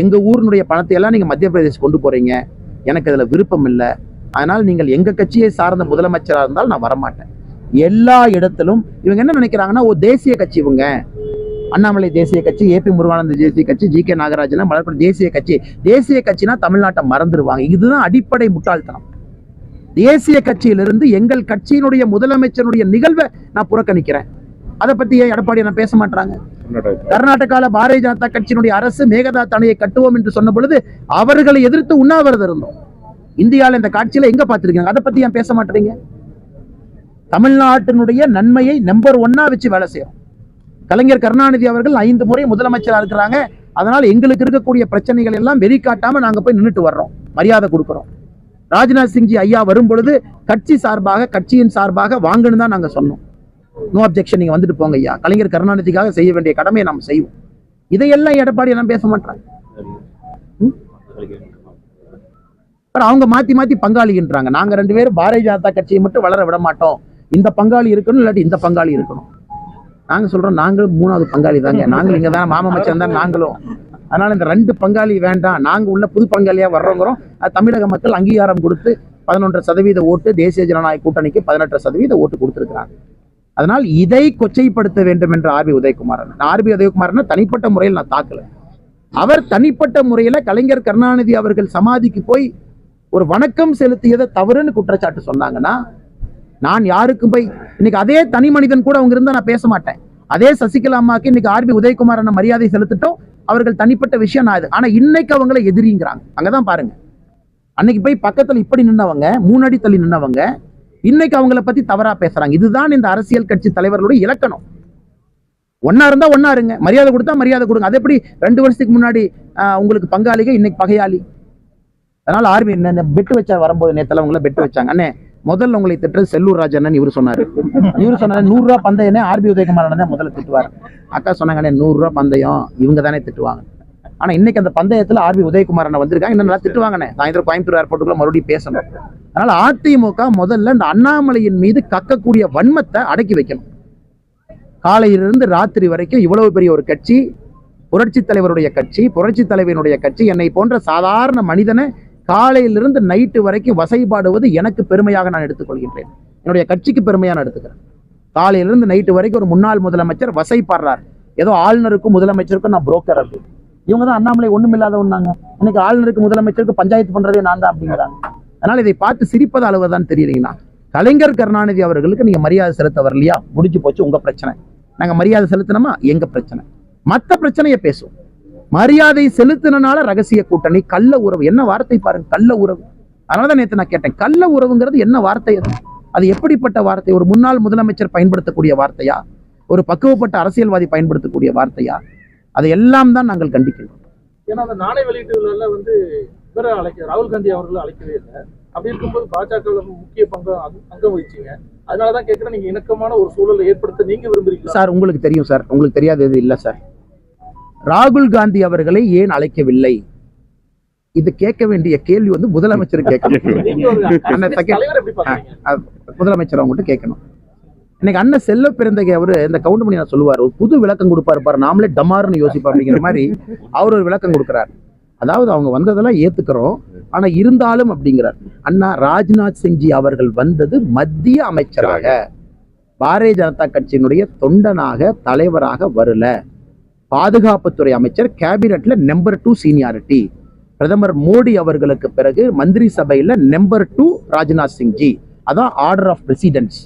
எங்க ஊரினுடைய பணத்தை எல்லாம் நீங்க மத்திய பிரதேசம் கொண்டு போறீங்க, எனக்கு அதுல விருப்பம் இல்லை. அதனால் நீங்கள் எங்க கட்சியை சார்ந்த முதலமைச்சராக இருந்தால் நான் வரமாட்டேன். எல்லா இடத்திலும் இவங்க என்ன நினைக்கிறாங்கன்னா, தேசிய கட்சி, இவங்க அண்ணாமலை தேசிய கட்சி, ஏபி முருகானந்த தேசிய கட்சி, ஜி.கே. நாகராஜன் மலர்கொண்ட தேசிய கட்சி. தேசிய கட்சினா தமிழ்நாட்டை மறந்துடுவாங்க. இதுதான் அடிப்படை முட்டாள்தனம். தேசிய கட்சியிலிருந்து எங்கள் கட்சியினுடைய முதலமைச்சருடைய நிகழ்வை நான் புறக்கணிக்கிறேன். அதை பத்தி எடப்பாடி நான் பேச மாட்டாங்க. கர்நாடகால பாரதிய ஜனதா கட்சியினுடைய அரசு மேகதாது அணையை கட்டுவோம் என்று சொன்ன பொழுது அவர்களை எதிர்த்து உண்ணாவிரதம் இருந்தோம். இந்தியாவில் இந்த காட்சியில எங்க பார்த்திருக்கீங்க? அதை பத்தி ஏன் பேச மாட்டீங்க? தமிழ்நாட்டினுடைய நன்மையை நம்பர் 1 வச்சு வேலை செய்யும். கலைஞர் கருணாநிதி அவர்கள் 5 முறை முதலமைச்சராக இருக்கிறாங்க. அதனால எங்களுக்கு இருக்கக்கூடிய பிரச்சனைகள் எல்லாம் வெளிக்காட்டாம நாங்க போய் நின்றுட்டு வர்றோம், மரியாதை கொடுக்கிறோம். ராஜ்நாத் சிங்ஜி ஐயா வரும் பொழுது கட்சி சார்பாக, கட்சியின் சார்பாக வாங்கன்னு தான் நாங்க சொன்னோம். நோ அப்ஜெக்ஷன், நீங்க வந்துட்டு போங்க ஐயா, கலைஞர் கருணாநிதிக்காக செய்ய வேண்டிய கடமையை நாம் செய்வோம். இதையெல்லாம் எடப்பாடி எல்லாம் பேச மாட்டாங்க. அவங்க மாத்தி மாத்தி பங்காளின்றாங்க. நாங்க 2 பேரும் பாரதிய ஜனதா கட்சியை மட்டும் வளர விட மாட்டோம், இந்த பங்காளி இருக்கணும், இல்லாட்டி இந்த பங்காளி இருக்கணும். நாங்க சொல்றோம், நாங்களும் 3வது பங்காளி தாங்க, நாங்களும் இங்க தான் மாமச்சம் தான் நாங்களும். அதனால இந்த 2 பங்காளி வேண்டாம், நாங்க உள்ள புது பங்காளியா வர்றோங்கிறோம். தமிழக மக்கள் அங்கீகாரம் கொடுத்து 11% ஓட்டு, தேசிய ஜனநாயக கூட்டணிக்கு 18% ஓட்டு கொடுத்திருக்கிறாங்க. அதனால் இதை கொச்சைப்படுத்த வேண்டும் என்று ஆர்பி உதயகுமாரன் தனிப்பட்ட முறையில் நான் தாக்கல. அவர் தனிப்பட்ட முறையில கலைஞர் கருணாநிதி அவர்கள் சமாதிக்கு போய் ஒரு வணக்கம் செலுத்தியதை தவறுன்னு குற்றச்சாட்டு சொன்னாங்கன்னா, நான் யாருக்கும் போய் இன்னைக்கு அதே தனி மனிதன் கூட அவங்க இருந்தா நான் பேச மாட்டேன். அதே சசிகலா அம்மாக்கு இன்னைக்கு ஆர்பி உதயகுமாரன் மரியாதை செலுத்திட்டோம், அவர்கள் தனிப்பட்ட விஷயம் நான். ஆனா இன்னைக்கு அவங்களை எதிரிங்கிறாங்க. அங்கதான் பாருங்க, அன்னைக்கு போய் பக்கத்துல இப்படி நின்னவங்க, 3 அடி தள்ளி நின்னவங்க, இன்னைக்கு அவங்கள பத்தி தவறா பேசுறாங்க. இதுதான் இந்த அரசியல் கட்சி தலைவர்களுடைய இலக்கணம். ஒன்னா இருந்தா ஒன்னா இருங்க, மரியாதை கொடுத்தா மரியாதை கொடுங்க. அது எப்படி 2 வருஷத்துக்கு முன்னாடி உங்களுக்கு பங்காளிக, இன்னைக்கு பகையாளி? அதனால ஆர்பி என்ன பெட்டு வச்சார் வரும்போது, நேத்துல அவங்கள பெட்டு வச்சாங்க. அண்ணே முதல்ல உங்களை திட்டுறது செல்லூர் ராஜன் இவர் சொன்னாரு. 100 ரூபா பந்தயம் ஆர்பி உதயகுமாரன் தான் முதல்ல திட்டுவார். அக்கா சொன்னாங்க, 100 ரூபா பந்தயம் இவங்க தானே திட்டுவாங்க. ஆனா இன்னைக்கு அந்த பந்தயத்துல ஆர்பி உதயகுமாரன் வந்திருக்காங்க, இன்னும் நல்லா திட்டுவாங்கண்ணே. சாயந்தரம் கோயம்புத்தூர் ஏர்போர்ட்டுக்குள்ள மறுபடியும் பேசணும். அதனால அதிமுக முதல்ல இந்த அண்ணாமலையின் மீது கக்கக்கூடிய வன்மத்தை அடக்கி வைக்கணும். காலையிலிருந்து ராத்திரி வரைக்கும் இவ்வளவு பெரிய ஒரு கட்சி, புரட்சி தலைவருடைய கட்சி, புரட்சி தலைவனுடைய கட்சி, என்னை போன்ற சாதாரண மனிதனை காலையிலிருந்து நைட்டு வரைக்கும் வசைபாடுவது எனக்கு பெருமையாக நான் எடுத்துக்கொள்கின்றேன். என்னுடைய கட்சிக்கு பெருமையாக நான் எடுத்துக்கிறேன். காலையிலிருந்து நைட்டு வரைக்கும் ஒரு முன்னாள் முதலமைச்சர் வசைப்பாடுறார், ஏதோ ஆளுநருக்கும் முதலமைச்சருக்கும் நான் புரோக்கர் அப்படி. இவங்க தான் அண்ணாமலை ஒண்ணுமில்லாதவன்னாங்க. இன்னைக்கு ஆளுநருக்கு முதலமைச்சருக்கு பஞ்சாயத்து பண்றதே நான் தான் அப்படிங்கிறாங்க. அதனால இதை பார்த்து சிரிப்பது அளவுதான் தெரியலீங்கன்னா, கலைஞர் கருணாநிதி அவர்களுக்கு நீங்க மரியாதை செலுத்த வரலையா, முடிஞ்சு போச்சு, உங்க பிரச்சனை. நாங்க மரியாதை செலுத்தினோமா, எங்க பிரச்சனை. மற்ற பிரச்சனையை பேசுவோம். மரியாதை செலுத்தினால ரகசிய கூட்டணி, கள்ள உறவு, என்ன வார்த்தை பாருங்க, கள்ள உறவு. அதனாலதான் நேற்று நான் கேட்டேன், கள்ள உறவுங்கிறது என்ன வார்த்தை? அது எப்படிப்பட்ட வார்த்தை? ஒரு முன்னாள் முதலமைச்சர் பயன்படுத்தக்கூடிய வார்த்தையா, ஒரு பக்குவப்பட்ட அரசியல்வாதி பயன்படுத்தக்கூடிய வார்த்தையா? அதை எல்லாம் தான் நாங்கள் கண்டிக்கிறோம். ஏன்னா அந்த நாணய வெளியீட்டுல இவரை ராகுல் காந்தி அவர்களை அழைக்கவே இல்லை. அப்படி இருக்கும்போது பாஜக முக்கிய அங்கம் வகிச்சீங்க. அதனாலதான் கேட்கிறேன், நீங்க இணக்கமான ஒரு சூழலை ஏற்படுத்த நீங்க விரும்புறீங்களா? சார் உங்களுக்கு தெரியும் சார், உங்களுக்கு தெரியாதது இல்ல சார். ராகுல் காந்தி அவர்களை ஏன் அழைக்கவில்லை, இது கேட்க வேண்டிய கேள்வி முதலமைச்சர் கேட்கணும். முதலமைச்சர் அவங்ககிட்ட கேட்கணும். இன்னைக்கு அண்ணன் செல்ல பிறந்தகை அவரு இந்த கவுண்டமணி நான் சொல்லுவார், ஒரு புது விளக்கம் கொடுப்பாரு பாரு, நாமளே டமார்னு யோசிப்போம் அப்படிங்கிற மாதிரி அவர் ஒரு விளக்கம் கொடுக்கிறார். அதாவது அவங்க வந்ததெல்லாம் ஏத்துக்கிறோம், ஆனா இருந்தாலும் அப்படிங்கிறார். அண்ணா ராஜ்நாத் சிங்ஜி அவர்கள் வந்தது மத்திய அமைச்சராக, பாரதிய ஜனதா கட்சியினுடைய தொண்டனாக, தலைவராக வரல. பாதுகாப்புத்துறை அமைச்சர், கேபினெட்ல நம்பர் 2 சீனியாரிட்டி. பிரதமர் மோடி அவர்களுக்கு பிறகு மந்திரி சபையில நம்பர் 2 ராஜ்நாத் சிங்ஜி, அதான் order of presidents.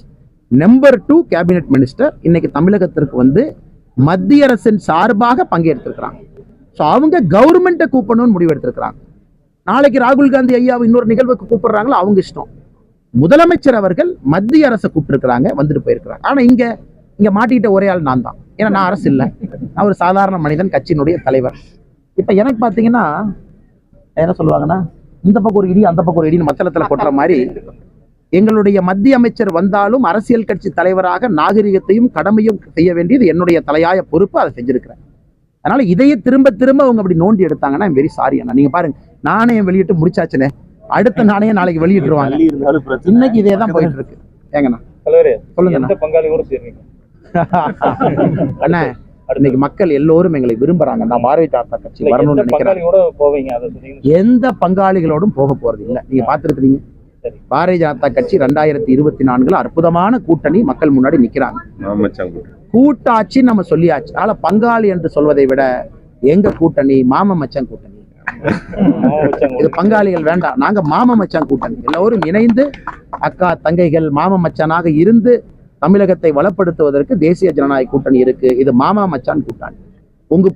Number 2 cabinet minister இன்னைக்கு தமிழகத்திற்கு மத்திய அரசின் சார்பாக பங்கேற்றிருக்கிறாங்க. ஸோ அவங்க கவர்மெண்ட்டை கூப்பிடணும்னு முடிவு எடுத்திருக்கிறாங்க. நாளைக்கு ராகுல் காந்தி ஐயாவை இன்னொரு நிகழ்வுக்கு கூப்பிடுறாங்களோ அவங்க இஷ்டம். முதலமைச்சர் அவர்கள் மத்திய அரசை கூப்பிட்டுருக்கிறாங்க, வந்துட்டு போயிருக்கிறாங்க. ஆனா இங்க மாட்டிக்கிட்ட ஒரே ஆள் நான் தான். ஏன்னா நான் அரசு இல்லை, நான் ஒரு சாதாரண மனிதன், கட்சியினுடைய தலைவர். இப்ப எனக்கு பாத்தீங்கன்னா என்ன சொல்லுவாங்கன்னா, இந்த பக்கம் ஒரு இடி அந்த பக்கம் ஒரு இடின்னு மத்தளத்துல கொட்டுற மாதிரி எங்களுடைய மத்திய அமைச்சர் வந்தாலும் அரசியல் கட்சி தலைவராக நாகரிகத்தையும் கடமையும் செய்ய வேண்டியது என்னுடைய தலையாய பொறுப்பு, அதை செஞ்சிருக்கிறேன். அதனால இதையே திரும்ப திரும்ப அவங்க அப்படி நோண்டி எடுத்தாங்கன்னா வெரி சாரி அண்ணா. நீங்க பாருங்க, நாணயம் வெளியிட்டு முடிச்சாச்சுனே, அடுத்த நாணயம் நாளைக்கு வெளியிட்டுருவாங்க. இன்னைக்கு இதே தான் போயிட்டு இருக்கு. ஏங்கண்ணா சொல்லுங்க பங்காளி கூட அண்ணா, இன்னைக்கு மக்கள் எல்லோரும் எங்களை விரும்புறாங்க. நான் பாரதிய ஜனதா கட்சி வரணும்னு நினைக்கிறேன். போவீங்க அதை சொன்னீங்க. எந்த பங்காளிகளோடும் போக போறது இல்லை. நீங்க பார்த்துருக்கீங்க, பாரதிய ஜனதா கட்சி 2024 அற்புதமான கூட்டணி மக்கள் முன்னாடி நிக்கிறாங்க. கூட்டாட்சி நம்ம சொல்லியாச்சு. அதனால பங்காளி என்று சொல்வதை விட எங்க கூட்டணி மாம மச்சான் கூட்டணி. இது பங்காளிகள் வேண்டாம், நாங்க மாம மச்சான் கூட்டணி. எல்லோரும் இணைந்து அக்கா தங்கைகள் மாம மச்சானாக இருந்து தமிழகத்தை வளப்படுத்துவதற்கு தேசிய ஜனநாயக கூட்டணி இருக்கு. இது மாமா மச்சான் கூட்டணி.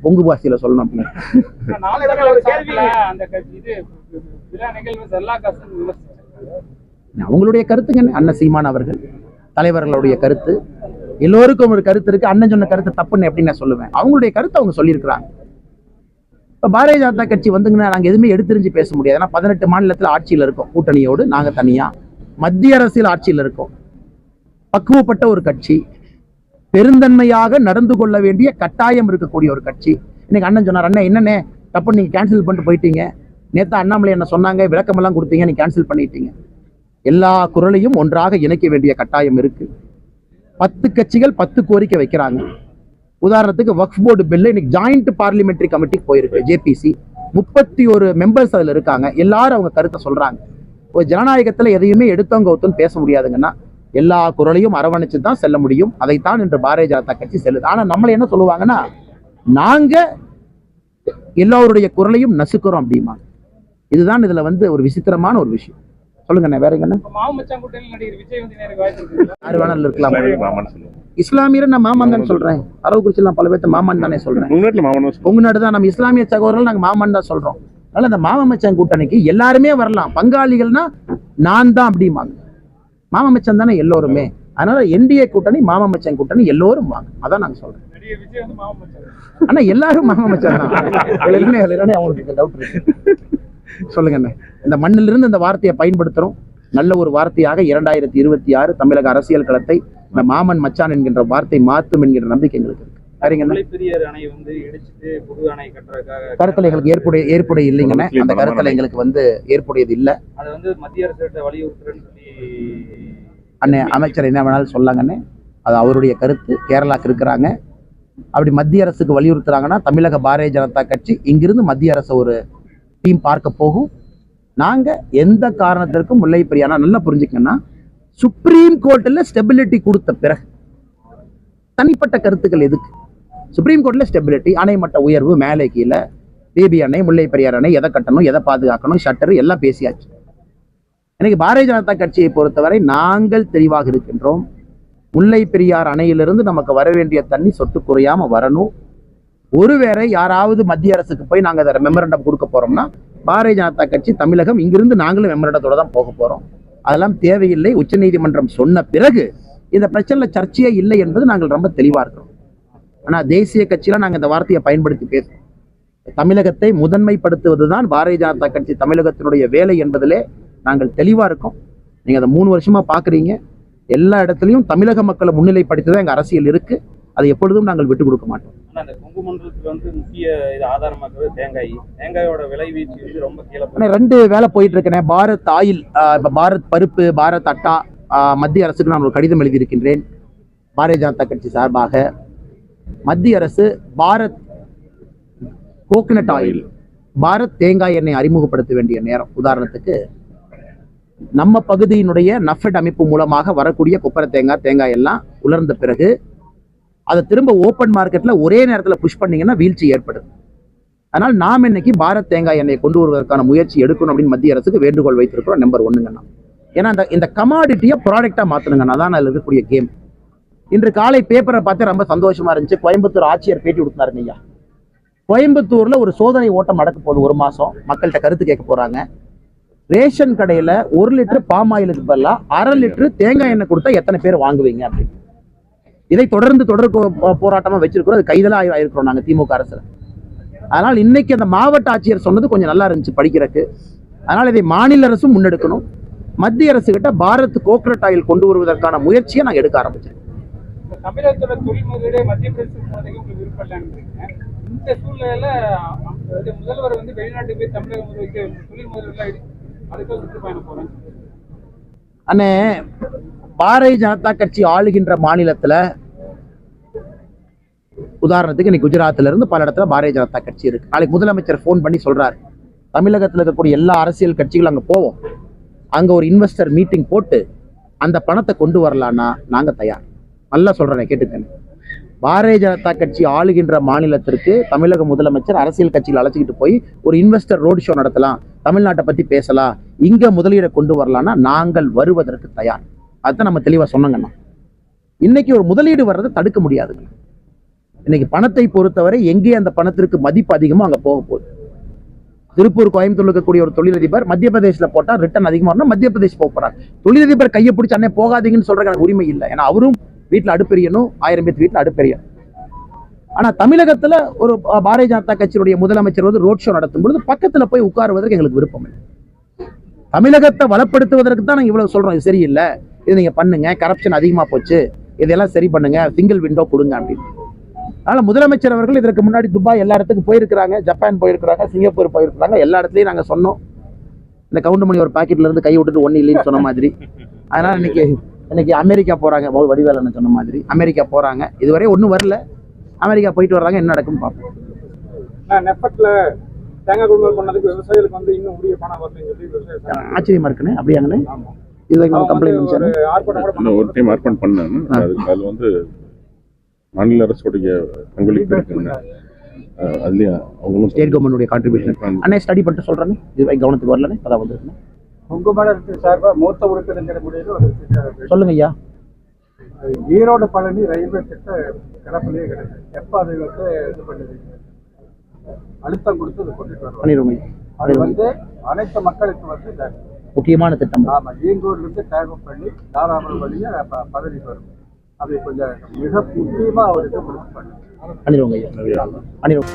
பொங்கு பாசியில சொல்லணும் அப்படின்னு. அவங்களுடைய கருத்துங்க என்ன? அண்ணன் சீமான் அவர்கள் தலைவர்களுடைய கருத்து, எல்லோருக்கும் ஒரு கருத்து இருக்கு. அண்ணன் சொன்ன கருத்து தப்புன்னு எப்படி நான் சொல்லுவேன்? அவங்களுடைய கருத்தை அவங்க சொல்லியிருக்கிறாங்க. இப்ப பாரதிய ஜனதா கட்சி வந்துங்கன்னா நாங்க எதுவுமே எடுத்துரிஞ்சு பேச முடியாது. ஏன்னா 18 மாநிலத்தில் ஆட்சியில் இருக்கோம் கூட்டணியோடு. நாங்க தனியா மத்திய அரசியல் ஆட்சியில் இருக்கோம். பக்குவப்பட்ட ஒரு கட்சி, பெருந்தன்மையாக நடந்து கொள்ள வேண்டிய கட்டாயம் இருக்கக்கூடிய ஒரு கட்சி. இன்னைக்கு அண்ணன் சொன்னார், அண்ணன் என்னன்னே தப்பு நீங்க கேன்சல் பண்ணிட்டு போயிட்டீங்க, நேற்று அண்ணாமலை என்ன சொன்னாங்க, விளக்கமெல்லாம் கொடுத்தீங்க, நீங்க கேன்சல் பண்ணிட்டீங்க. எல்லா குரலையும் ஒன்றாக இணைக்க வேண்டிய கட்டாயம் இருக்கு. 10 கட்சிகள் 10 கோரிக்கை வைக்கிறாங்க. உதாரணத்துக்கு வக்ஃப் போர்டு பில்லு இன்னைக்கு ஜாயிண்ட் பார்லிமெண்டரி கமிட்டி போயிருக்கு, ஜேபிசி. 31 மெம்பர்ஸ் அதுல இருக்காங்க. எல்லாரும் அவங்க கருத்தை சொல்றாங்க. ஒரு ஜனநாயகத்துல எதையுமே எடுத்தவங்க ஒத்துன்னு பேச முடியாதுங்கன்னா எல்லா குரலையும் அரவணைச்சு தான் செல்ல முடியும். அதைத்தான் இன்று பாரதிய ஜனதா கட்சி செல்லுது. ஆனா நம்மளை என்ன சொல்லுவாங்கன்னா, நாங்க எல்லோருடைய குரலையும் நசுக்கிறோம் அப்படிமா. இதுதான் இதுல ஒரு விசித்திரமான ஒரு விஷயம். சொல்லுங்க வேற என்ன? யாரு வேணாலும் இருக்கலாம். இஸ்லாமியர் நான் மாமன் தான் சொல்றேன். அரவக்குறிச்சி நான் பல பேர்த்த மாமன் தானே சொல்றேன். உங்க நாடு தான் நம்ம இஸ்லாமிய சகோதரர்கள் நாங்க மாமன் தான் சொல்றோம். அதனால அந்த மாமன் கூட்டணிக்கு எல்லாருமே வரலாம். பங்காளிகள்னா நான் தான் அப்படிமாங்க. மாமன் தானே எல்லோருமே. அதனால என்டிஏ கூட்டணி மாமன் கூட்டணி எல்லோரும் வாங்க. அதான் நாங்க சொல்றேன். ஆனா எல்லாரும் மாமன் தான். அவங்களுக்கு டவுட் இருக்கு. சொல்லுங்க என்ன? இந்த மண்ணிலிருந்து இந்த வார்த்தையை பயன்படுத்துறோம். நல்ல ஒரு வார்த்தையாக 2026 தமிழக அரசியல் களத்தை இந்த மாமன் மச்சான் என்கின்ற வார்த்தை மாற்றும் என்கிற நம்பிக்கை எங்களுக்கு இருக்கு. கருத்தலை எங்களுக்கு ஏற்புடைய இல்லைங்கண்ணே. அந்த கருத்தலை எங்களுக்கு ஏற்புடையது இல்லை. அண்ணே அமைச்சர் என்ன வேணாலும் சொல்லாங்கண்ணே, அது அவருடைய கருத்து. கேரளாக்கு இருக்கிறாங்க. அப்படி மத்திய அரசுக்கு வலியுறுத்துறாங்கன்னா தமிழக பாரதிய ஜனதா கட்சி இங்கிருந்து மத்திய அரசு ஒரு டீம் பார்க்க போகும். நாங்க எந்த காரணத்திற்கும் முல்லை பெரியார் நல்லா புரிஞ்சுக்கணும்னா, சுப்ரீம் கோர்ட்டில் ஸ்டெபிலிட்டி கொடுத்த பிறகு தனிப்பட்ட கருத்துக்கள் எதுக்கு? சுப்ரீம் கோர்ட்ல ஸ்டெபிலிட்டி, அணைமட்ட உயர்வு, மேலே கீழே, பேபி அணை, முல்லை பெரியார் அணை, எதை கட்டணும், எதை பாதுகாக்கணும், ஷட்டர் எல்லாம் பேசியாச்சு. எனக்கு பாரதிய ஜனதா கட்சியை பொறுத்தவரை நாங்கள் தெளிவாக இருக்கின்றோம். முல்லை பெரியார் அணையிலிருந்து நமக்கு வர வேண்டிய தண்ணி சொட்டு குறையாம வரணும். ஒருவேளை யாராவது மத்திய அரசுக்கு போய் நாங்கள் அதை மெமரண்டம் கொடுக்க போறோம்னா பாரதிய ஜனதா கட்சி தமிழகம் இங்கிருந்து நாங்களும் மெமரண்டத்தோட தான் போக போறோம். அதெல்லாம் தேவையில்லை. உச்சநீதிமன்றம் சொன்ன பிறகு இந்த பிரச்சனைல சர்ச்சையே இல்லை என்பது நாங்கள் ரொம்ப தெளிவா இருக்கிறோம். ஆனா தேசிய கட்சியில நாங்கள் இந்த வார்த்தையை பயன்படுத்தி பேசுறோம். தமிழகத்தை முதன்மைப்படுத்துவதுதான் பாரதிய ஜனதா கட்சி தமிழகத்தினுடைய வேலை என்பதிலே நாங்கள் தெளிவா இருக்கோம். நீங்க அதை 3 வருஷமா பாக்குறீங்க. எல்லா இடத்துலையும் தமிழக மக்களை முன்னிலைப்படுத்திதான் எங்க அரசியல் இருக்கு. அதை எப்பொழுதும் நாங்கள் விட்டு கொடுக்க மாட்டோம். அந்த கொங்கு மண்டலத்துக்கு முக்கிய இது ஆதாரமாக்குறது தேங்காய். தேங்காயோட விலை வீழ்ச்சி ரொம்ப கீழே. 2 வேலை போயிட்டு இருக்கேன். பாரத் ஆயில், பாரத் பருப்பு, பாரத் அட்டா, மத்திய அரசுக்கு நான் ஒரு கடிதம் எழுதியிருக்கின்றேன். பாரதிய ஜனதா கட்சி சார்பாக மத்திய அரசு பாரத் கோகனட் ஆயில், பாரத் தேங்காய் எண்ணெய் அறிமுகப்படுத்த வேண்டிய நேரம். உதாரணத்துக்கு நம்ம பகுதியினுடைய நஃபெட் அமைப்பு மூலமாக வரக்கூடிய கொப்பரை தேங்காய் எல்லாம் உலர்ந்த பிறகு அதை திரும்ப ஓப்பன் மார்க்கெட்ல ஒரே நேரத்தில் புஷ் பண்ணீங்கன்னா வீழ்ச்சி ஏற்படுது. அதனால் நாம் இன்னைக்கு பாரத் தேங்காய் எண்ணெயை கொண்டு வருவதற்கான முயற்சி எடுக்கணும் அப்படின்னு மத்திய அரசுக்கு வேண்டுகோள் வைத்திருக்கிறோம். நம்பர் 1ங்கண்ணா. ஏன்னா இந்த கமாடிட்டியை ப்ராடக்டா மாத்தணுங்கண்ணா. அதான் அதில் இருக்கக்கூடிய கேம். இன்று காலை பேப்பரை பார்த்து ரொம்ப சந்தோஷமா இருந்துச்சு. கோயம்புத்தூர் ஆட்சியர் பேட்டி கொடுத்தாருங்க ஐயா. கோயம்புத்தூர்ல ஒரு சோதனை ஓட்டம் நடக்க போகுது. 1 மாசம் மக்கள்கிட்ட கருத்து கேட்க போறாங்க. ரேஷன் கடையில 1 லிட்டர் பாம் ஆயிலுக்கு பதிலா 1/2 லிட்டர் தேங்காய் எண்ணெய் கொடுத்தா எத்தனை பேர் வாங்குவீங்க அப்படின்னு. இதை தொடர்ந்து போராட்டமா வச்சிருக்கிறோம். அது கைதெல்லாம் ஆயிருக்கிறோம் நாங்க திமுக அரசுல. அதனால் இன்னைக்கு அந்த மாவட்ட ஆட்சியர் சொன்னது கொஞ்சம் நல்லா இருந்துச்சு படிக்கிறதுக்கு. அதனால இதை மாநில அரசும் முன்னெடுக்கணும். மத்திய அரசு கிட்ட பாரத் கோகனட் ஆயில் கொண்டு வருவதற்கான முயற்சியை நாங்க எடுக்க ஆரம்பிச்சோம். தமிழகத்தோட தொழில் முதலீடு மத்திய பிரதேச விருப்பம் இல்லைன்னு இந்த சூழ்நிலையில முதல்வர் வெளிநாட்டுக்கு போய் தமிழக முதலுக்கு தொழில் முதலீடு அதுக்கு சுற்றுப்பயணம் போறேன். அண்ணே, பாரதிய ஜனதா கட்சி ஆளுகின்ற மாநிலத்துல உதாரணத்துக்கு இன்னைக்கு குஜராத்ல இருந்து பல இடத்துல பாரதிய ஜனதா கட்சி இருக்கு. நாளைக்கு முதலமைச்சர் ஃபோன் பண்ணி சொல்றாரு, தமிழகத்தில் இருக்கக்கூடிய எல்லா அரசியல் கட்சிகளும் அங்கே போவோம், அங்கே ஒரு இன்வெஸ்டர் மீட்டிங் போட்டு அந்த பணத்தை கொண்டு வரலான்னா நாங்கள் தயார். நல்லா சொல்கிறேன், கேட்டுக்கேன். பாரதிய ஜனதா கட்சி ஆளுகின்ற மாநிலத்திற்கு தமிழக முதலமைச்சர் அரசியல் கட்சியில் அழைச்சிக்கிட்டு போய் ஒரு இன்வெஸ்டர் ரோடு ஷோ நடத்தலாம், தமிழ்நாட்டை பற்றி பேசலாம், இங்கே முதலீடை கொண்டு வரலான்னா நாங்கள் வருவதற்கு தயார். அதுதான் நம்ம தெளிவாக சொன்னோங்கண்ணா. இன்னைக்கு ஒரு முதலீடு வர்றதை தடுக்க முடியாதுங்க. இன்னைக்கு பணத்தை பொறுத்தவரை எங்கே அந்த பணத்திற்கு மதிப்பு அதிகமோ அங்கே போக போகுது. திருப்பூர், கோயம்புத்தூர் இருக்கக்கூடிய ஒரு தொழிலதிபர் மத்திய பிரதேசில் போட்டால் ரிட்டர்ன் அதிகமாக இருந்தால் மத்திய பிரதேஷ் போகிறாங்க. தொழிலதிபர் கையை பிடிச்சி அண்ணே போகாதீங்கன்னு சொல்றதுக்கு எனக்கு உரிமை இல்லை. ஏன்னா அவரும் வீட்டில் அடுப்பெரியணும், 1000 பேர் வீட்டில் அடுப்பெரியணும். ஆனால் தமிழகத்தில் ஒரு பாரதிய ஜனதா கட்சியினுடைய முதலமைச்சர் வந்து ரோட் ஷோ நடத்தும் பொழுது பக்கத்தில் போய் உட்காருவதற்கு எங்களுக்கு விருப்பம் இல்லை. தமிழகத்தை வளப்படுத்துவதற்கு தான் நாங்கள் இவ்வளவு சொல்றோம். இது சரியில்லை, இது நீங்க பண்ணுங்க, கரப்ஷன் அதிகமாக போச்சு, இதெல்லாம் சரி பண்ணுங்க, சிங்கிள் விண்டோ கொடுங்க அப்படின்னு. அதனால முதலமைச்சர் அவர்கள் இதற்கு முன்னாடி துபாய் எல்லா இடத்துக்கும் போயிருக்கிறாங்க, ஜப்பான் போயிருக்கிறாங்க, சிங்கப்பூர் போயிருக்கிறாங்க. எல்லா இடத்துலையும் நாங்கள் சொன்னோம், இந்த கவுண்டமணி ஒரு பாக்கெட்ல இருந்து கை விட்டுட்டு ஒன்றும் இல்லைன்னு சொன்ன மாதிரி. அதனால இன்னைக்கு அமெரிக்கா போறாங்க, வடிவேலன்னு சொன்ன மாதிரி அமெரிக்கா போறாங்க. இதுவரை ஒன்றும் வரல, அமெரிக்கா போயிட்டு வர்றாங்க, என்ன நடக்கும்னு பார்ப்போம். நெப்பட்ல தேங்காய் கொள்முதல் பண்ணதுக்கு விவசாயிகளுக்கு வந்து இன்னும் உரிய பணம் வரலன்னு சொல்லி விவசாயம் ஆச்சரியமா இருக்குன்னு அப்படியாங்கண்ணே. இதுக்கு கம்ப்ளைண்ட் ஆர்ப்பாட்டம் கூட ஒரு டைம் ஆர்ப்பாட்டம் பண்ணாங்க. அதுல வந்து மாநில அரசுடைய பங்களிப்பு இருக்குங்க. அதுலயும் அவங்களும் ஸ்டேட் கவர்மெண்டுடைய கான்ட்ரிபியூஷன் அண்ணே ஸ்டடி பண்ணிட்டு சொல்றேன். இதுவரை கவனத்துக்கு வரலன்னு அதான் வந்துருக்குண்ணே. உங்க மாநிலத்தின் சார்பாக மூத்த உறுப்பினர் முடியல ஒரு சொல்லுங்க ஐயா. ஈரோடு பழனி ரயில்வே திட்டம் கிடப்பிலேயே கிடையாது. எப்போ அதை வந்து இது பண்ணுவீங்க? அழுத்தம் கொடுத்து இது கொண்டுட்டு வருவாங்க. பண்ணிடுவோங்க. அது வந்து அனைத்து மக்களுக்கு வந்து முக்கியமான திட்டம். ஆமா, ஈங்கூர்ல இருந்து டேகம் பண்ணி தாராமல் வழியா பதவி வரும். அதை கொஞ்சம் மிக முக்கியமா அவர் இது பண்ணுவாங்க. பண்ணிடுவோங்க ஐயா, பண்ணிடுவோம்.